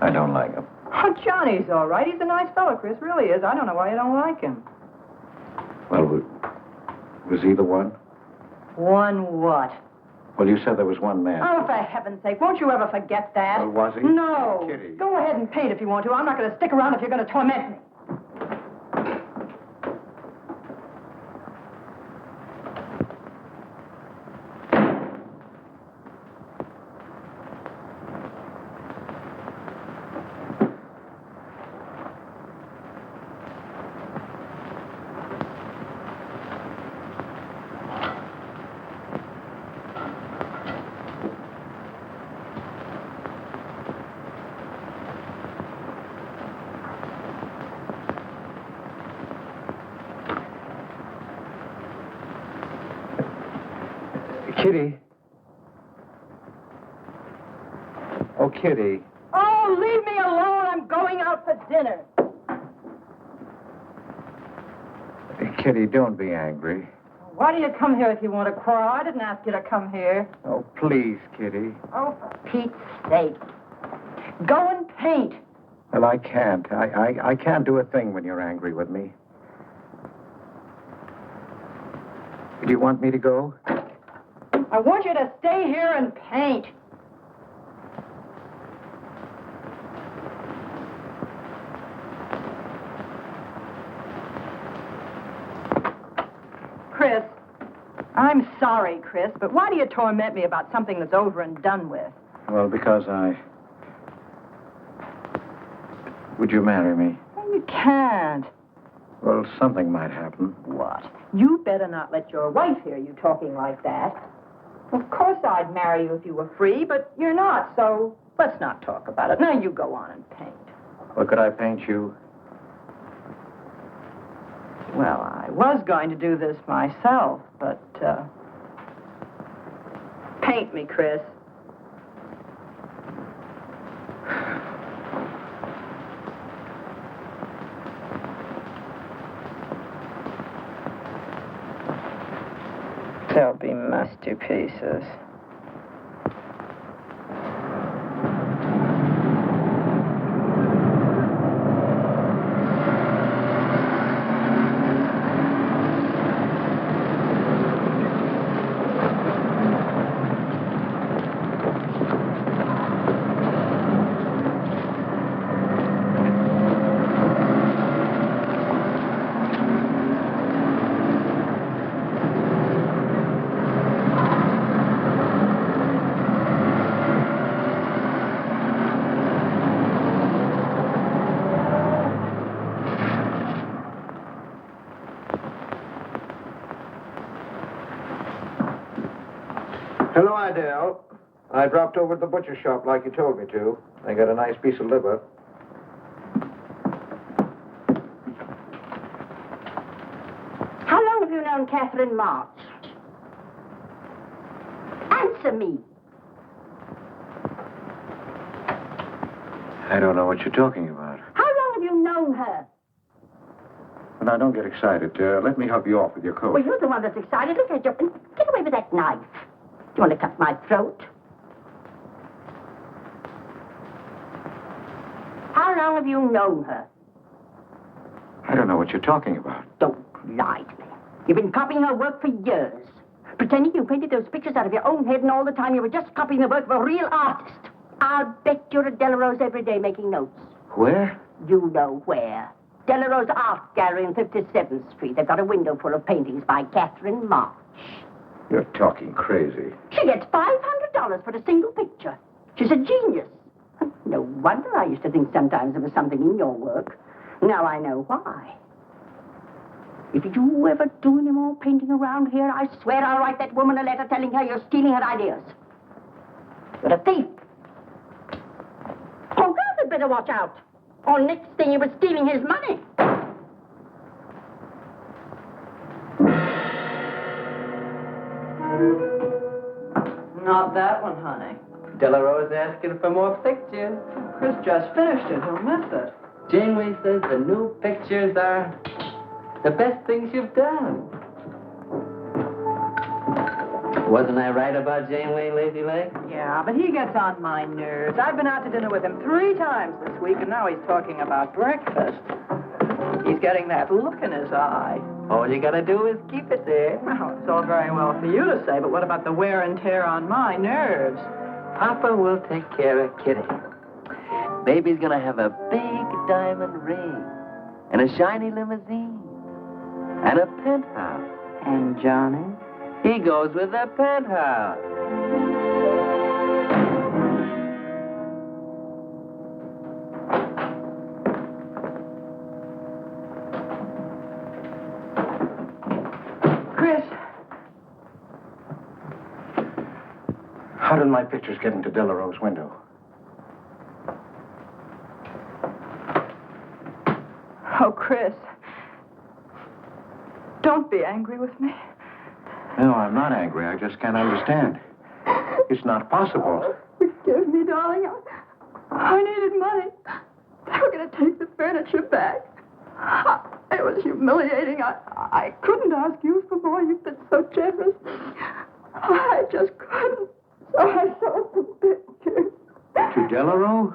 I don't like him. Oh, Johnny's all right. He's a nice fellow, Chris. Really is. I don't know why you don't like him. Well, was he the one? One what? Well, you said there was one man. Oh, for heaven's sake, won't you ever forget that? Well, was he? No. Kitty. Go ahead and paint if you want to. I'm not going to stick around if you're going to torment me. Kitty. Oh, Kitty. Oh, leave me alone. I'm going out for dinner. Kitty, don't be angry. Why do you come here if you want to quarrel? I didn't ask you to come here. Oh, please, Kitty. Oh, for Pete's sake. Go and paint. Well, I can't. I can't do a thing when you're angry with me. Do you want me to go? I want you to stay here and paint. Chris, I'm sorry, Chris, but why do you torment me about something that's over and done with? Well, because Would you marry me? Well, you can't. Well, something might happen. What? You better not let your wife hear you talking like that. Of course I'd marry you if you were free, but you're not, so let's not talk about it. Now you go on and paint. Well, could I paint you? Well, I was going to do this myself, but, paint me, Chris. They'll be masterpieces. Hello, Idell. I dropped over to the butcher shop like you told me to. I got a nice piece of liver. you known Katharine March? Answer me. I don't know what you're talking about. How long have you known her? Well, now, don't get excited. Let me help you off with your coat. Well, you're the one that's excited. Look at you. Get away with that knife. Do you want to cut my throat? How long have you known her? I don't know what you're talking about. Don't lie to me. You've been copying her work for years. Pretending you painted those pictures out of your own head, and all the time you were just copying the work of a real artist. I'll bet you're at Delarose every day making notes. Where? You know where. Delarose Art Gallery on 57th Street. They've got a window full of paintings by Katharine March. You're talking crazy. She gets $500 for a single picture. She's a genius. No wonder I used to think sometimes there was something in your work. Now I know why. If you ever do any more painting around here, I swear I'll write that woman a letter telling her you're stealing her ideas. You're a thief. Oh, God, had better watch out. Or next thing you were stealing his money. Not that one, honey. Delarose asking for more pictures. Chris just finished it. He'll miss it. Janeway says the new pictures are the best things you've done. Wasn't I right about Janeway, Lazy Leg? Yeah, but he gets on my nerves. I've been out to dinner with him 3 times this week, and now he's talking about breakfast. He's getting that look in his eye. All you gotta do is keep it there. Well, it's all very well for you to say, but what about the wear and tear on my nerves? Papa will take care of Kitty. Baby's gonna have a big diamond ring, and a shiny limousine, and a penthouse. And Johnny? He goes with the penthouse. Chris. How did my pictures get into Delarose's window? Oh, Chris. Don't be angry with me. No, I'm not angry. I just can't understand. It's not possible. Forgive me, darling. I needed money. They were going to take the furniture back. It was humiliating. I couldn't ask you for more. You've been so generous. I just couldn't. So I sold the pictures. To Delarose?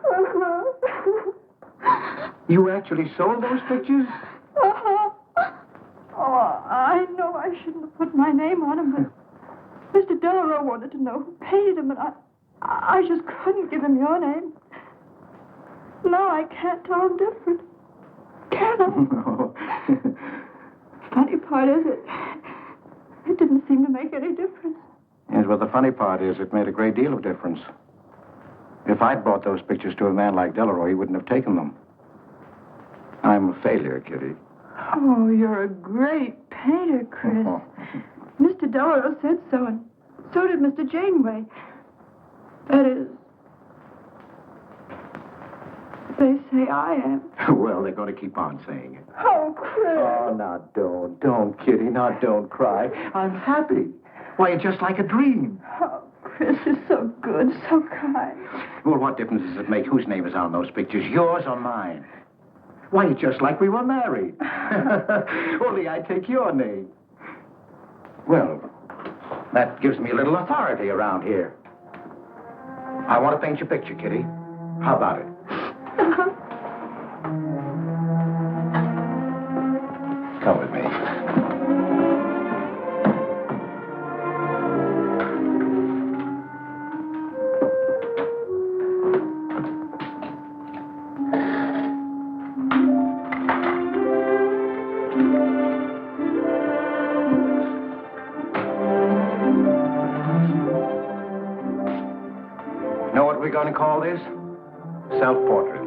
You actually sold those pictures? Oh, I know I shouldn't have put my name on them, but Mr. Delarose wanted to know who paid him, and I just couldn't give him your name. Now I can't tell him different. Can I? No. Funny part is it didn't seem to make any difference. Yes, well, the funny part is it made a great deal of difference. If I'd brought those pictures to a man like Delarose, he wouldn't have taken them. I'm a failure, Kitty. Oh, you're a great painter, Chris. Mr. Delarose said so, and so did Mr. Janeway. That is, they say I am. Well, they're going to keep on saying it. Oh, Chris. Oh, now don't, Kitty. Now don't cry. I'm happy. Why, it's just like a dream. Oh, Chris is so good, so kind. Well, what difference does it make whose name is on those pictures, yours or mine? Why, it's just like we were married. Only I take your name. Well, that gives me a little authority around here. I want to paint your picture, Kitty. How about it? Come with me. Know what we're going to call this? Self-portrait.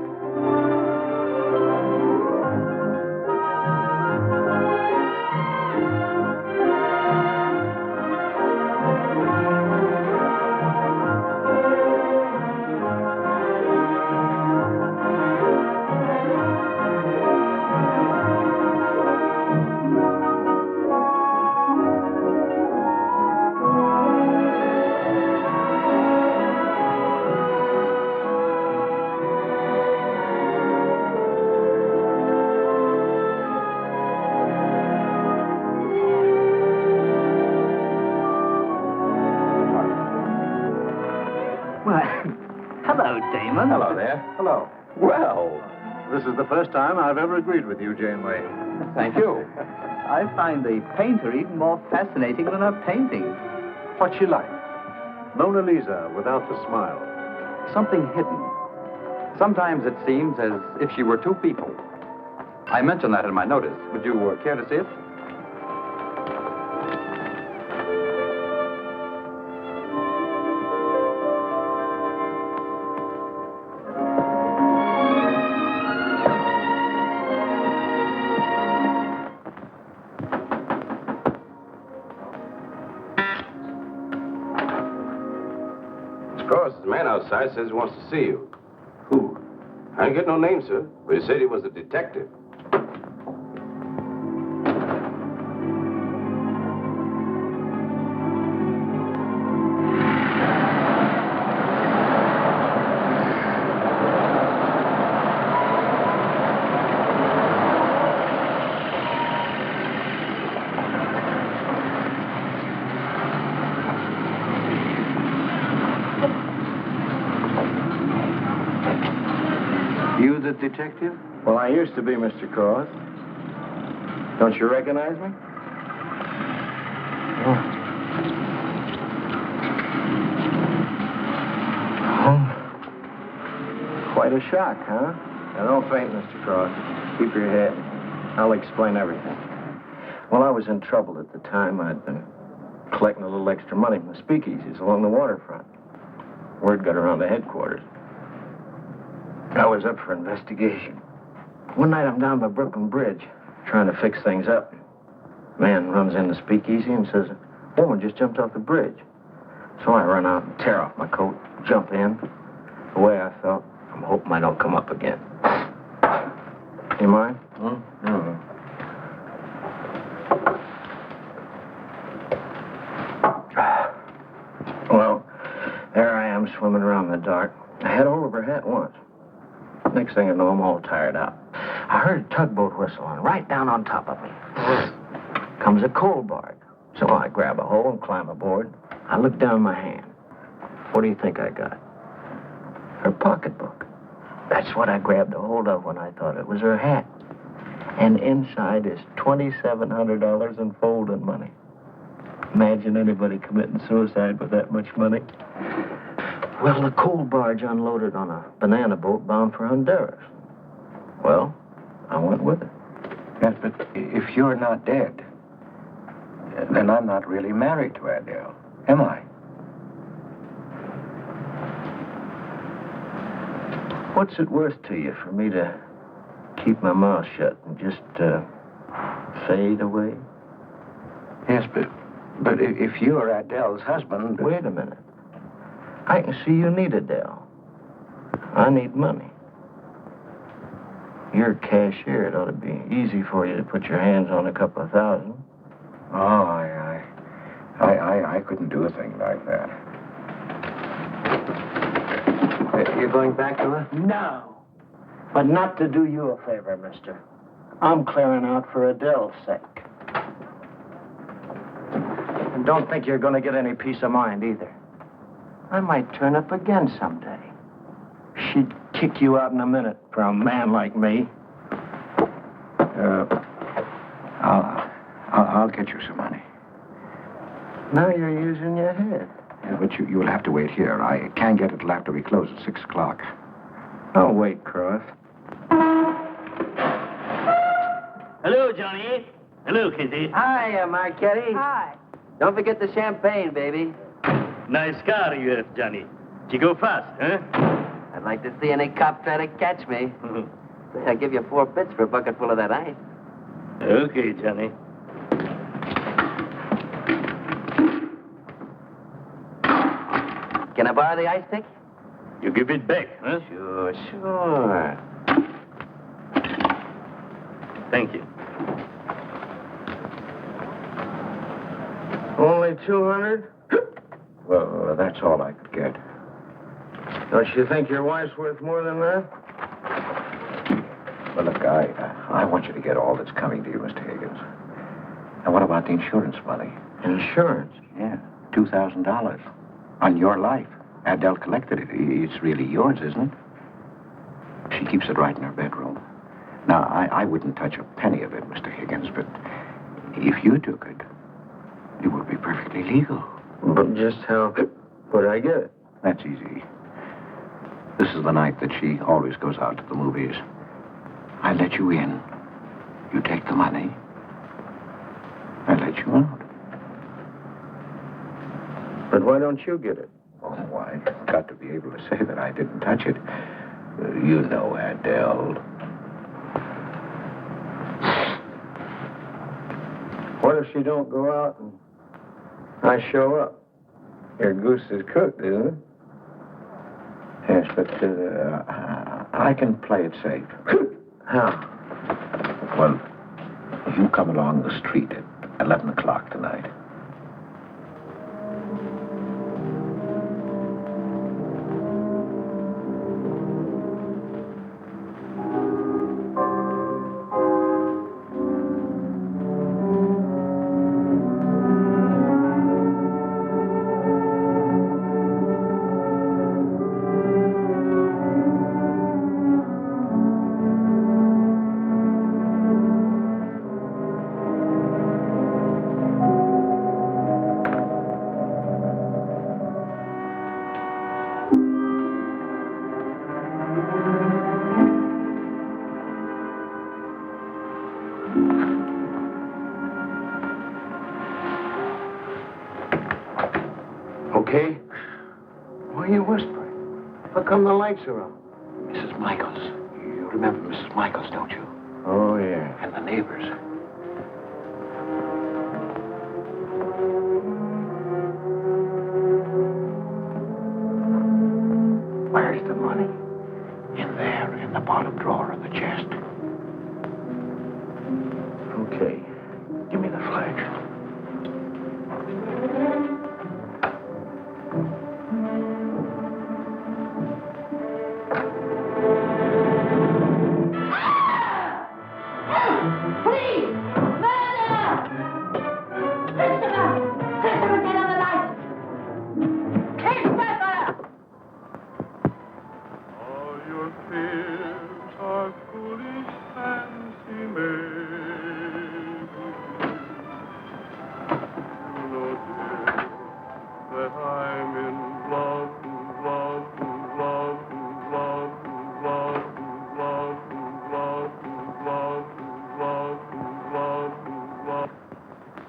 Damon. Hello there. Hello. Well, this is the first time I've ever agreed with you, Janeway. Thank you. I find the painter even more fascinating than her painting. What's she like? Mona Lisa without the smile. Something hidden. Sometimes it seems as if she were two people. I mentioned that in my notice. Would you care to see it? The man outside says he wants to see you. Who? I didn't get no name, sir, but he said he was a detective. You the detective? Well, I used to be, Mr. Cross. Don't you recognize me? Oh. Quite a shock, huh? Now, don't faint, Mr. Cross. Keep your head. I'll explain everything. Well, I was in trouble at the time. I'd been collecting a little extra money from the speakeasies along the waterfront. Word got around to headquarters. I was up for investigation. One night I'm down by Brooklyn Bridge, trying to fix things up. Man runs in the speakeasy and says, a woman just jumped off the bridge. So I run out and tear off my coat, jump in. The way I felt, I'm hoping I don't come up again. You mind? Well, there I am swimming around in the dark. I had hold of her hat once. Next thing I know, I'm all tired out. I heard a tugboat whistling right down on top of me. Comes a coal barge. So I grab a hole and climb aboard. I look down my hand. What do you think I got? Her pocketbook. That's what I grabbed a hold of when I thought it was her hat. And inside is $2,700 in folding money. Imagine anybody committing suicide with that much money. Well, the coal barge unloaded on a banana boat bound for Honduras. Well, I went with it. Yes, but if you're not dead, then I'm not really married to Adele, am I? What's it worth to you for me to keep my mouth shut and just fade away? Yes, but if you're Adele's husband... Wait a minute. I can see you need Adele. I need money. You're a cashier. It ought to be easy for you to put your hands on a couple of thousand. Oh, I couldn't do a thing like that. You're going back to her? No. But not to do you a favor, mister. I'm clearing out for Adele's sake. And don't think you're going to get any peace of mind either. I might turn up again someday. She'd kick you out in a minute for a man like me. I'll get you some money. Now you're using your head. Yeah, but you'll have to wait here. I can't get it till after we close at 6 o'clock. I'll wait, Cross. Hello, Johnny. Hello, Kizzy. Hi, Marquetti. Hi. Don't forget the champagne, baby. Nice car you have, Johnny. Did you go fast, huh? I'd like to see any cop try to catch me. I'll give you 4 bits for a bucket full of that ice. Okay, Johnny. Can I borrow the ice pick? You give it back, huh? Sure. Thank you. Only 200? Well, that's all I could get. Don't you think your wife's worth more than that? Well, look, I want you to get all that's coming to you, Mr. Higgins. And what about the insurance money? Insurance? Yeah, $2,000 on your life Adele collected it. It's really yours, isn't it? She keeps it right in her bedroom. Now, I wouldn't touch a penny of it, Mr. Higgins, but if you took it, it would be perfectly legal. But just how would I get it? That's easy. This is the night that she always goes out to the movies. I let you in. You take the money. I let you out. But why don't you get it? Oh, I got to be able to say that I didn't touch it. You know Adele. What if she don't go out and I show up? Your goose is cooked, isn't it? Yes, but I can play it safe. How? Well, you come along the street at 11 o'clock tonight. Okay? Why are you whispering? How come the lights are on? Mrs. Michaels. You remember Mrs. Michaels, don't you? Oh, yeah. And the neighbors. Where's the money? In there, in the bottom drawer of the chest. Okay. Give me the flash.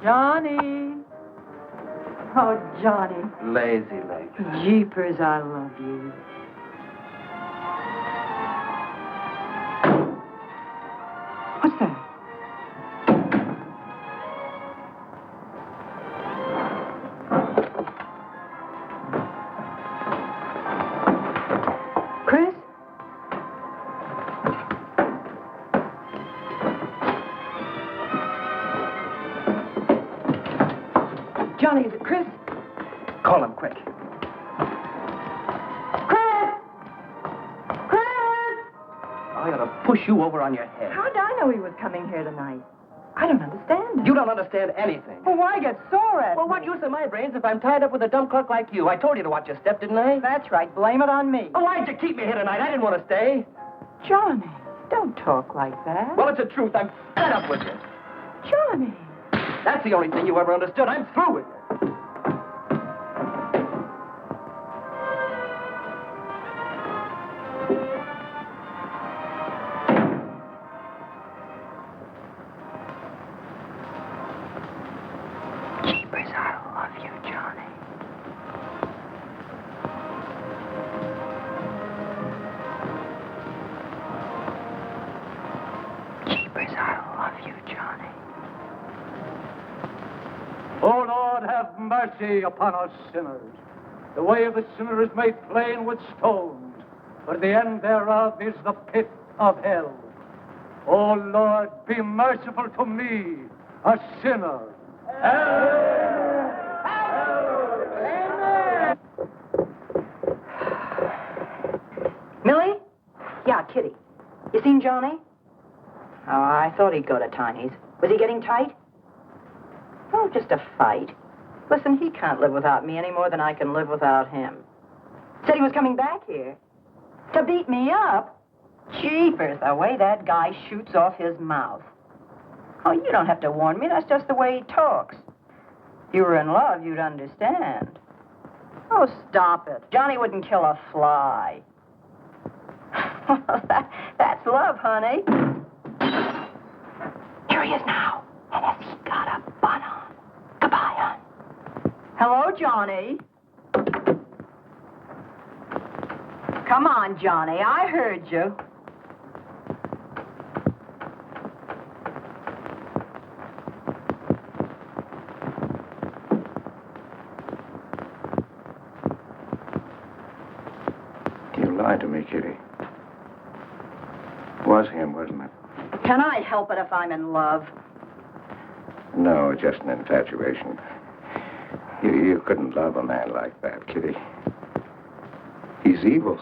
Johnny. Oh, Johnny. Lazy legs. Jeepers, I love you. What's that? Chris? Johnny, is it Chris? Call him quick. Chris! Chris! I ought to push you over on your head. How did I know he was coming here tonight? I don't understand. You don't understand anything. Well, why get sore at Well, me? what use are my brains if I'm tied up with a dumb clerk like you? I told you to watch your step, didn't I? That's right. Blame it on me. Oh, why'd you keep me here tonight? I didn't want to stay. Johnny, don't talk like that. Well, it's the truth. I'm fed up with you. Johnny. That's the only thing you ever understood. I'm through with you. Jeepers, I love you, Johnny. Jeepers, I love you, Johnny. O Lord, have mercy upon us sinners. The way of the sinner is made plain with stones, but the end thereof is the pit of hell. O Lord, be merciful to me, a sinner. Millie? Yeah, Kitty. You seen Johnny? Oh, I thought he'd go to Tiny's. Was he getting tight? Oh, just a fight. Listen, he can't live without me any more than I can live without him. Said he was coming back here. To beat me up? Jeepers, the way that guy shoots off his mouth. Oh, you don't have to warn me. That's just the way he talks. If you were in love, you'd understand. Oh, stop it. Johnny wouldn't kill a fly. That's love, honey. Here he is now. And has he got a bun on? Goodbye, hon. Hello, Johnny. Come on, Johnny. I heard you. You lied to me, Kitty. It was him, wasn't it? Can I help it if I'm in love? No, just an infatuation. You couldn't love a man like that, Kitty. He's evil.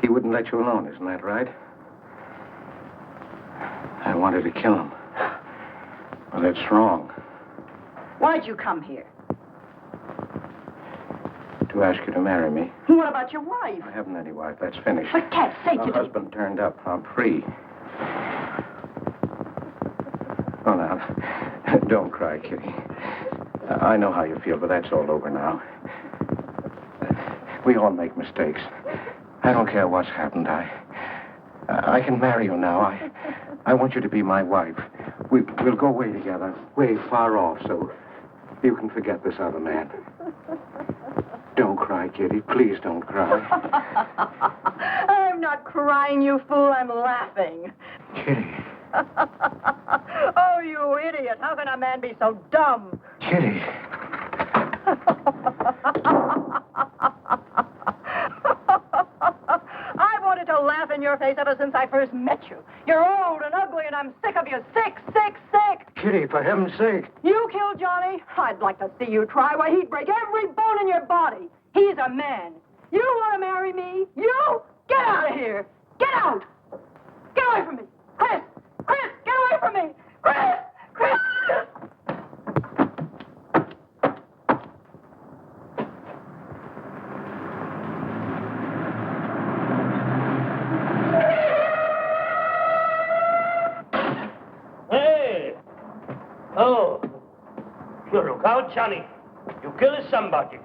He wouldn't let you alone, isn't that right? I wanted to kill him. Well, that's wrong. Why'd you come here? To ask you to marry me. What about your wife? I haven't any wife. That's finished. For cat's sake, My you... husband turned up. I'm free. Oh, now, don't cry, Kitty. I know how you feel, but that's all over now. We all make mistakes. I don't care what's happened. I can marry you now. I want you to be my wife. We'll go way together, way far off, so you can forget this other man. Don't cry, Kitty. Please don't cry. I'm not crying, you fool. I'm laughing. Kitty. Oh, you idiot. How can a man be so dumb? Kitty. I wanted to laugh in your face ever since I first met you. You're old and ugly, and I'm sick of you. Sick, sick, sick. Kitty, for heaven's sake. You killed Johnny? I'd like to see you try. Why, he'd break every bone in your body. He's a man. You want to marry me? You? Get out of here. Get out. Get away from me. Chris! Chris, get away from me. Chris! Chris! Hey! Oh. Sure, look out, Johnny. You killed somebody.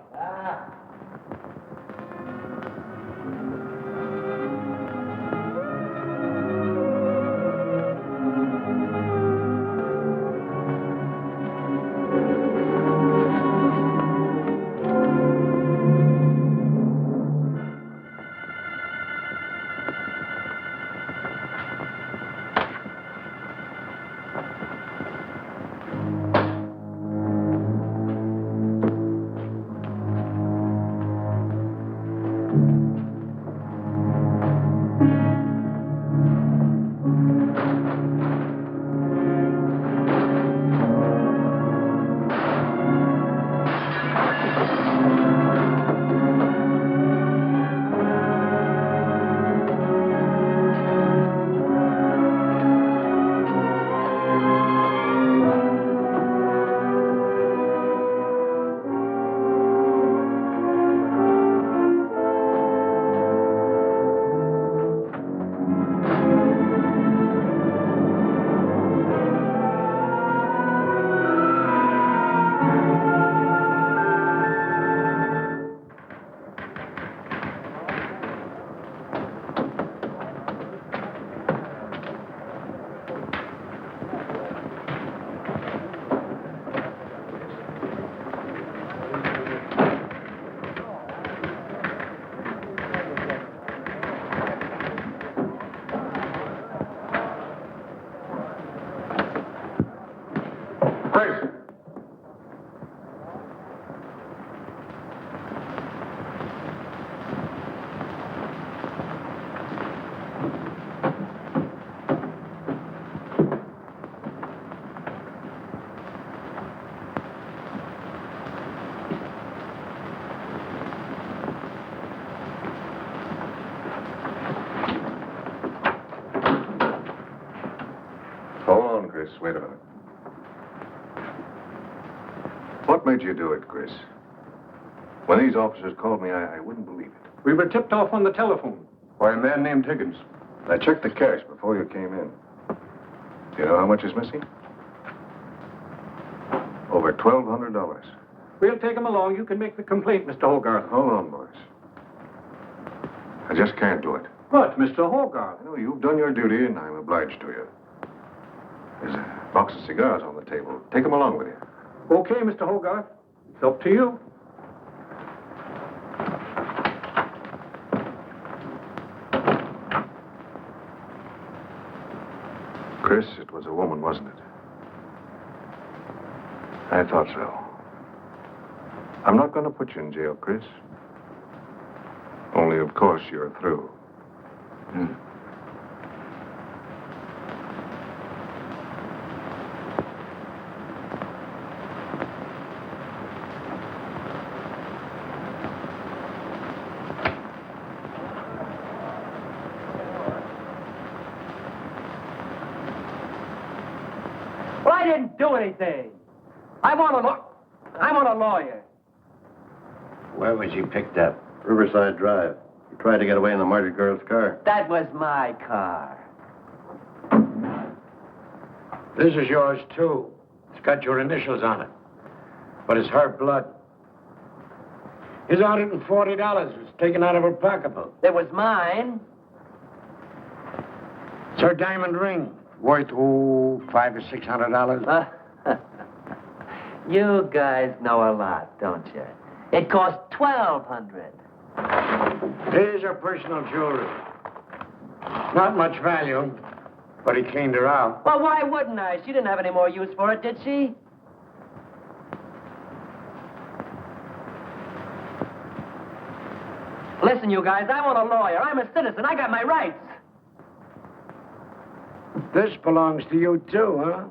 Chris, wait a minute. What made you do it, Chris? When these officers called me, I wouldn't believe it. We were tipped off on the telephone. By a man named Higgins. I checked the cash before you came in. Do you know how much is missing? Over $1,200. We'll take him along. You can make the complaint, Mr. Hogarth. Hold on, boys. I just can't do it. What, Mr. Hogarth? I know you've done your duty, and I'm obliged to you. There's a box of cigars on the table. Take them along with you. Okay, Mr. Hogarth. It's up to you. Chris, it was a woman, wasn't it? I thought so. I'm not going to put you in jail, Chris. Only, of course, you're through. Well, I didn't do anything. I want a lawyer. Where was you picked up? Riverside Drive. You tried to get away in the murdered girl's car. That was my car. This is yours, too. It's got your initials on it. But it's her blood. Here's $140 was taken out of her pocketbook. It was mine. It's her diamond ring. Worth, $500 or $600. You guys know a lot, don't you? It cost $1,200. Here's her personal jewelry. Not much value, but he cleaned her out. Well, why wouldn't I? She didn't have any more use for it, did she? Listen, you guys, I want a lawyer. I'm a citizen. I got my rights. This belongs to you, too, huh?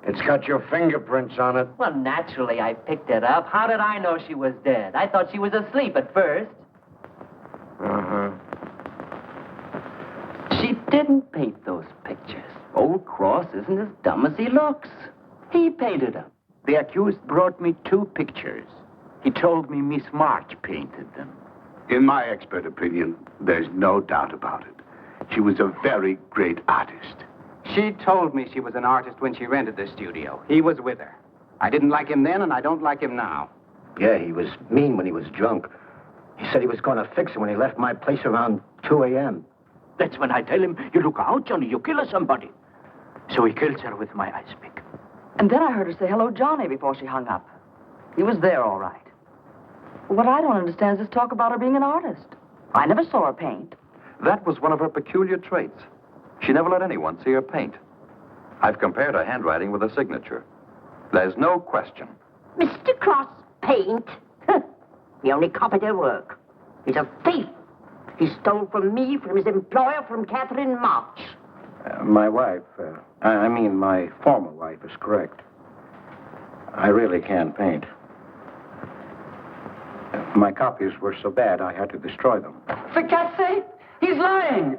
It's got your fingerprints on it. Well, naturally, I picked it up. How did I know she was dead? I thought she was asleep at first. Uh-huh. She didn't paint those pictures. Old Cross isn't as dumb as he looks. He painted them. The accused brought me 2 pictures. He told me Miss March painted them. In my expert opinion, there's no doubt about it. She was a very great artist. She told me she was an artist when she rented the studio. He was with her. I didn't like him then, and I don't like him now. Yeah, he was mean when he was drunk. He said he was going to fix it when he left my place around 2 a.m. That's when I tell him, you look out, Johnny, you kill somebody. So he kills her with my ice pick. And then I heard her say hello, Johnny, before she hung up. He was there, all right. What I don't understand is this talk about her being an artist. I never saw her paint. That was one of her peculiar traits. She never let anyone see her paint. I've compared her handwriting with her signature. There's no question. Mr. Cross paint? He only copied her work. He's a thief. He stole from me, from his employer, from Katharine March. My wife, my former wife is correct. I really can't paint. My copies were so bad, I had to destroy them. For God's sake, he's lying.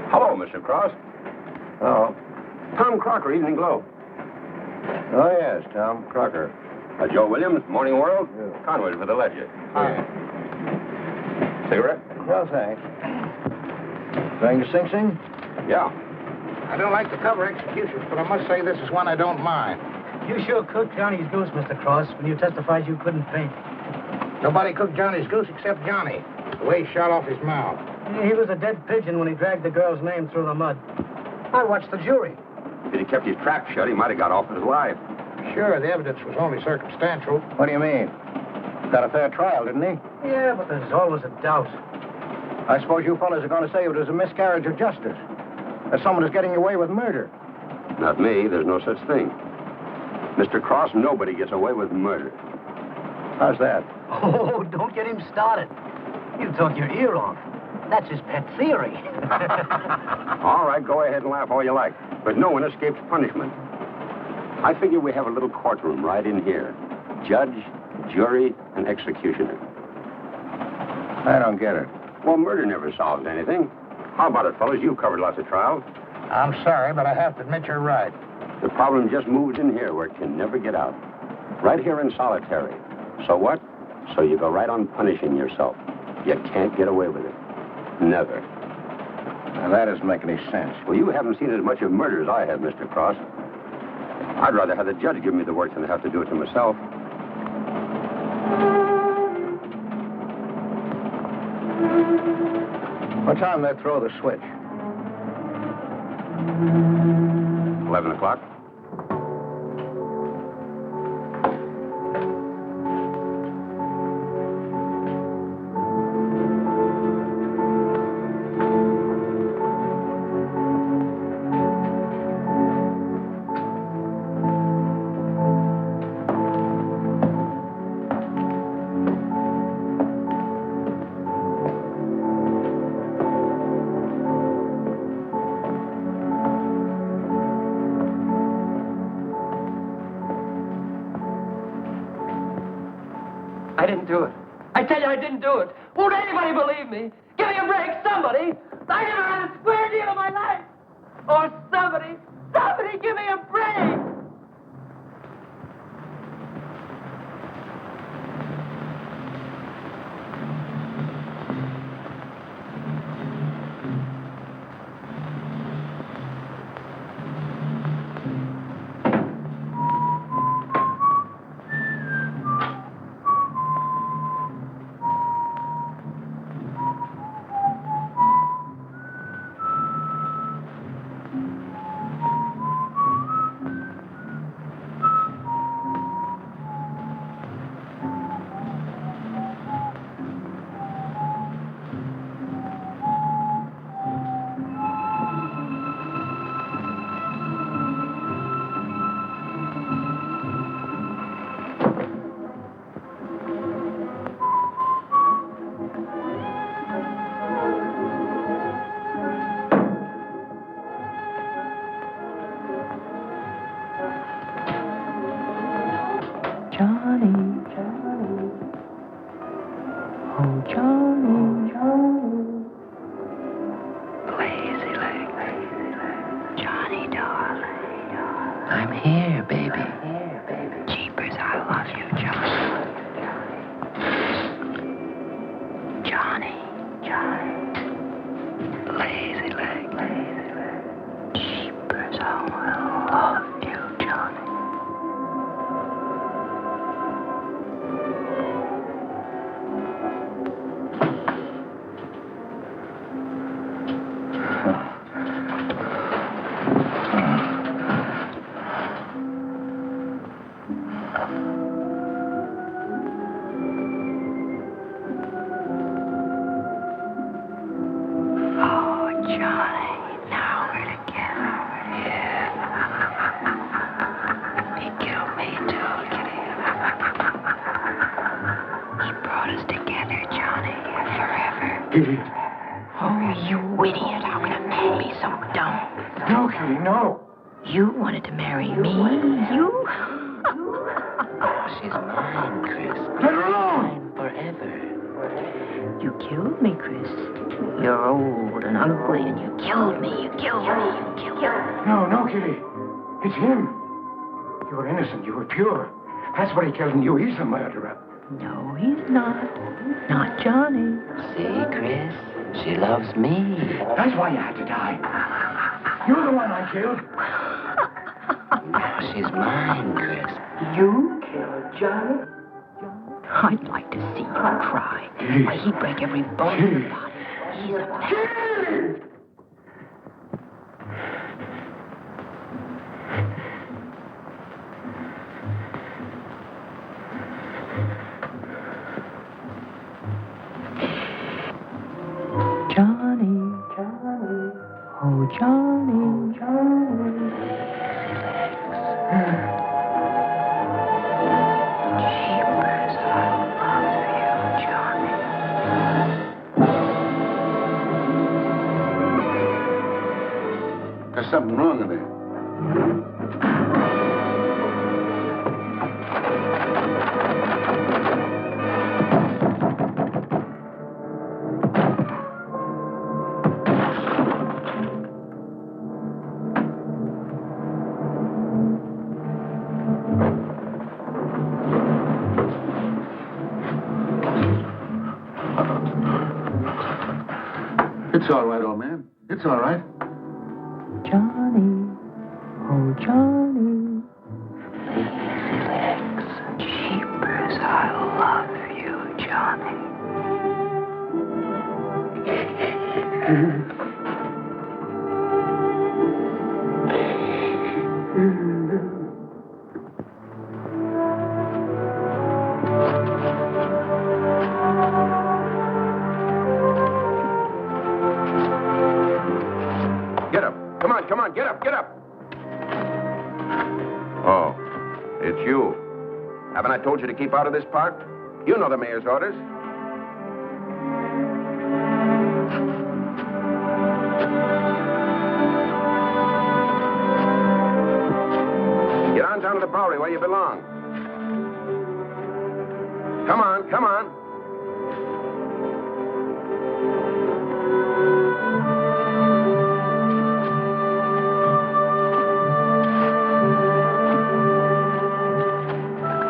Hello, Mr. Cross. Oh. Tom Crocker, Evening Globe. Oh, yes, Tom Crocker. Joe Williams, Morning World. Yeah. Conway for the Ledger. Cigarette? No, thanks. Going to Sing Sing? Yeah. I don't like to cover executions, but I must say this is one I don't mind. You sure cooked Johnny's goose, Mr. Cross, when you testified you couldn't paint. Nobody cooked Johnny's goose except Johnny. The way he shot off his mouth. He was a dead pigeon when he dragged the girl's name through the mud. I watched the jury. If he'd kept his trap shut, he might have got off with his life. Sure, the evidence was only circumstantial. What do you mean? Got a fair trial, didn't he? Yeah, but there's always a doubt. I suppose you fellas are going to say it was a miscarriage of justice. That someone is getting away with murder. Not me. There's no such thing. Mr. Cross, nobody gets away with murder. How's that? Oh, don't get him started. He'll talk your ear off. That's his pet theory. All right, go ahead and laugh all you like. But no one escapes punishment. I figure we have a little courtroom right in here. Judge, jury, and executioner. I don't get it. Well, murder never solves anything. How about it, fellas? You've covered lots of trials. I'm sorry, but I have to admit you're right. The problem just moves in here where it can never get out. Right here in solitary. So what? So you go right on punishing yourself. You can't get away with it. Never. Now, that doesn't make any sense. Well, you haven't seen as much of murder as I have, Mr. Cross. I'd rather have the judge give me the work than to have to do it to myself. What time they throw the switch? 11 o'clock. I didn't do it. I tell you, I didn't do it. Won't anybody believe me? Give me a break, somebody. I never had a square deal in my life. Or somebody give me a break. That's what he tells you. He's a murderer. No, he's not. Not Johnny. See, Chris, she loves me. That's why you had to die. You're the one I killed. Now she's mine, Chris. You killed Johnny? I'd like to see you try. Why, he'd break every bone in your body. He's a man. There's something wrong with it. It's all right, old man. It's all right. Johnny, oh Johnny. Lazy legs, jeepers, I love you, Johnny. Get up. Come on, come on. Get up, get up. Oh, it's you. Haven't I told you to keep out of this park? You know the mayor's orders. Get on down to the Bowery where you belong. Come on, come on.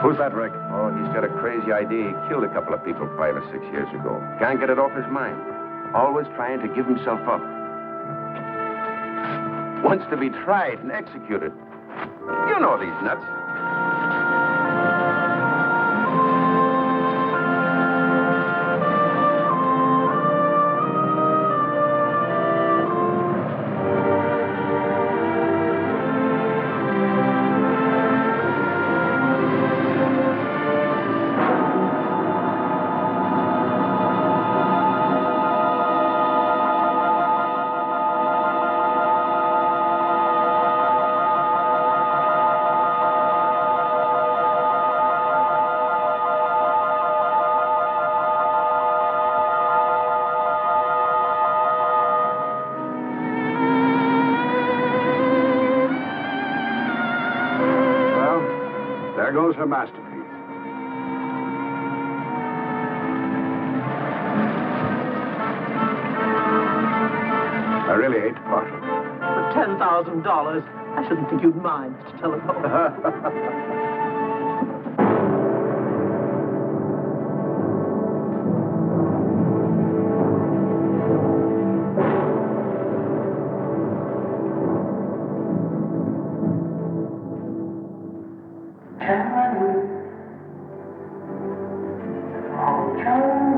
Who's that, Rick? Oh, he's got a crazy idea. He killed a couple of people 5 or 6 years ago. Can't get it off his mind. Always trying to give himself up. Wants to be tried and executed. You know these nuts. There goes her masterpiece. I really hate to part with it. For $10,000, I shouldn't think you'd mind, Mr. Telephone. Johnny, oh Johnny.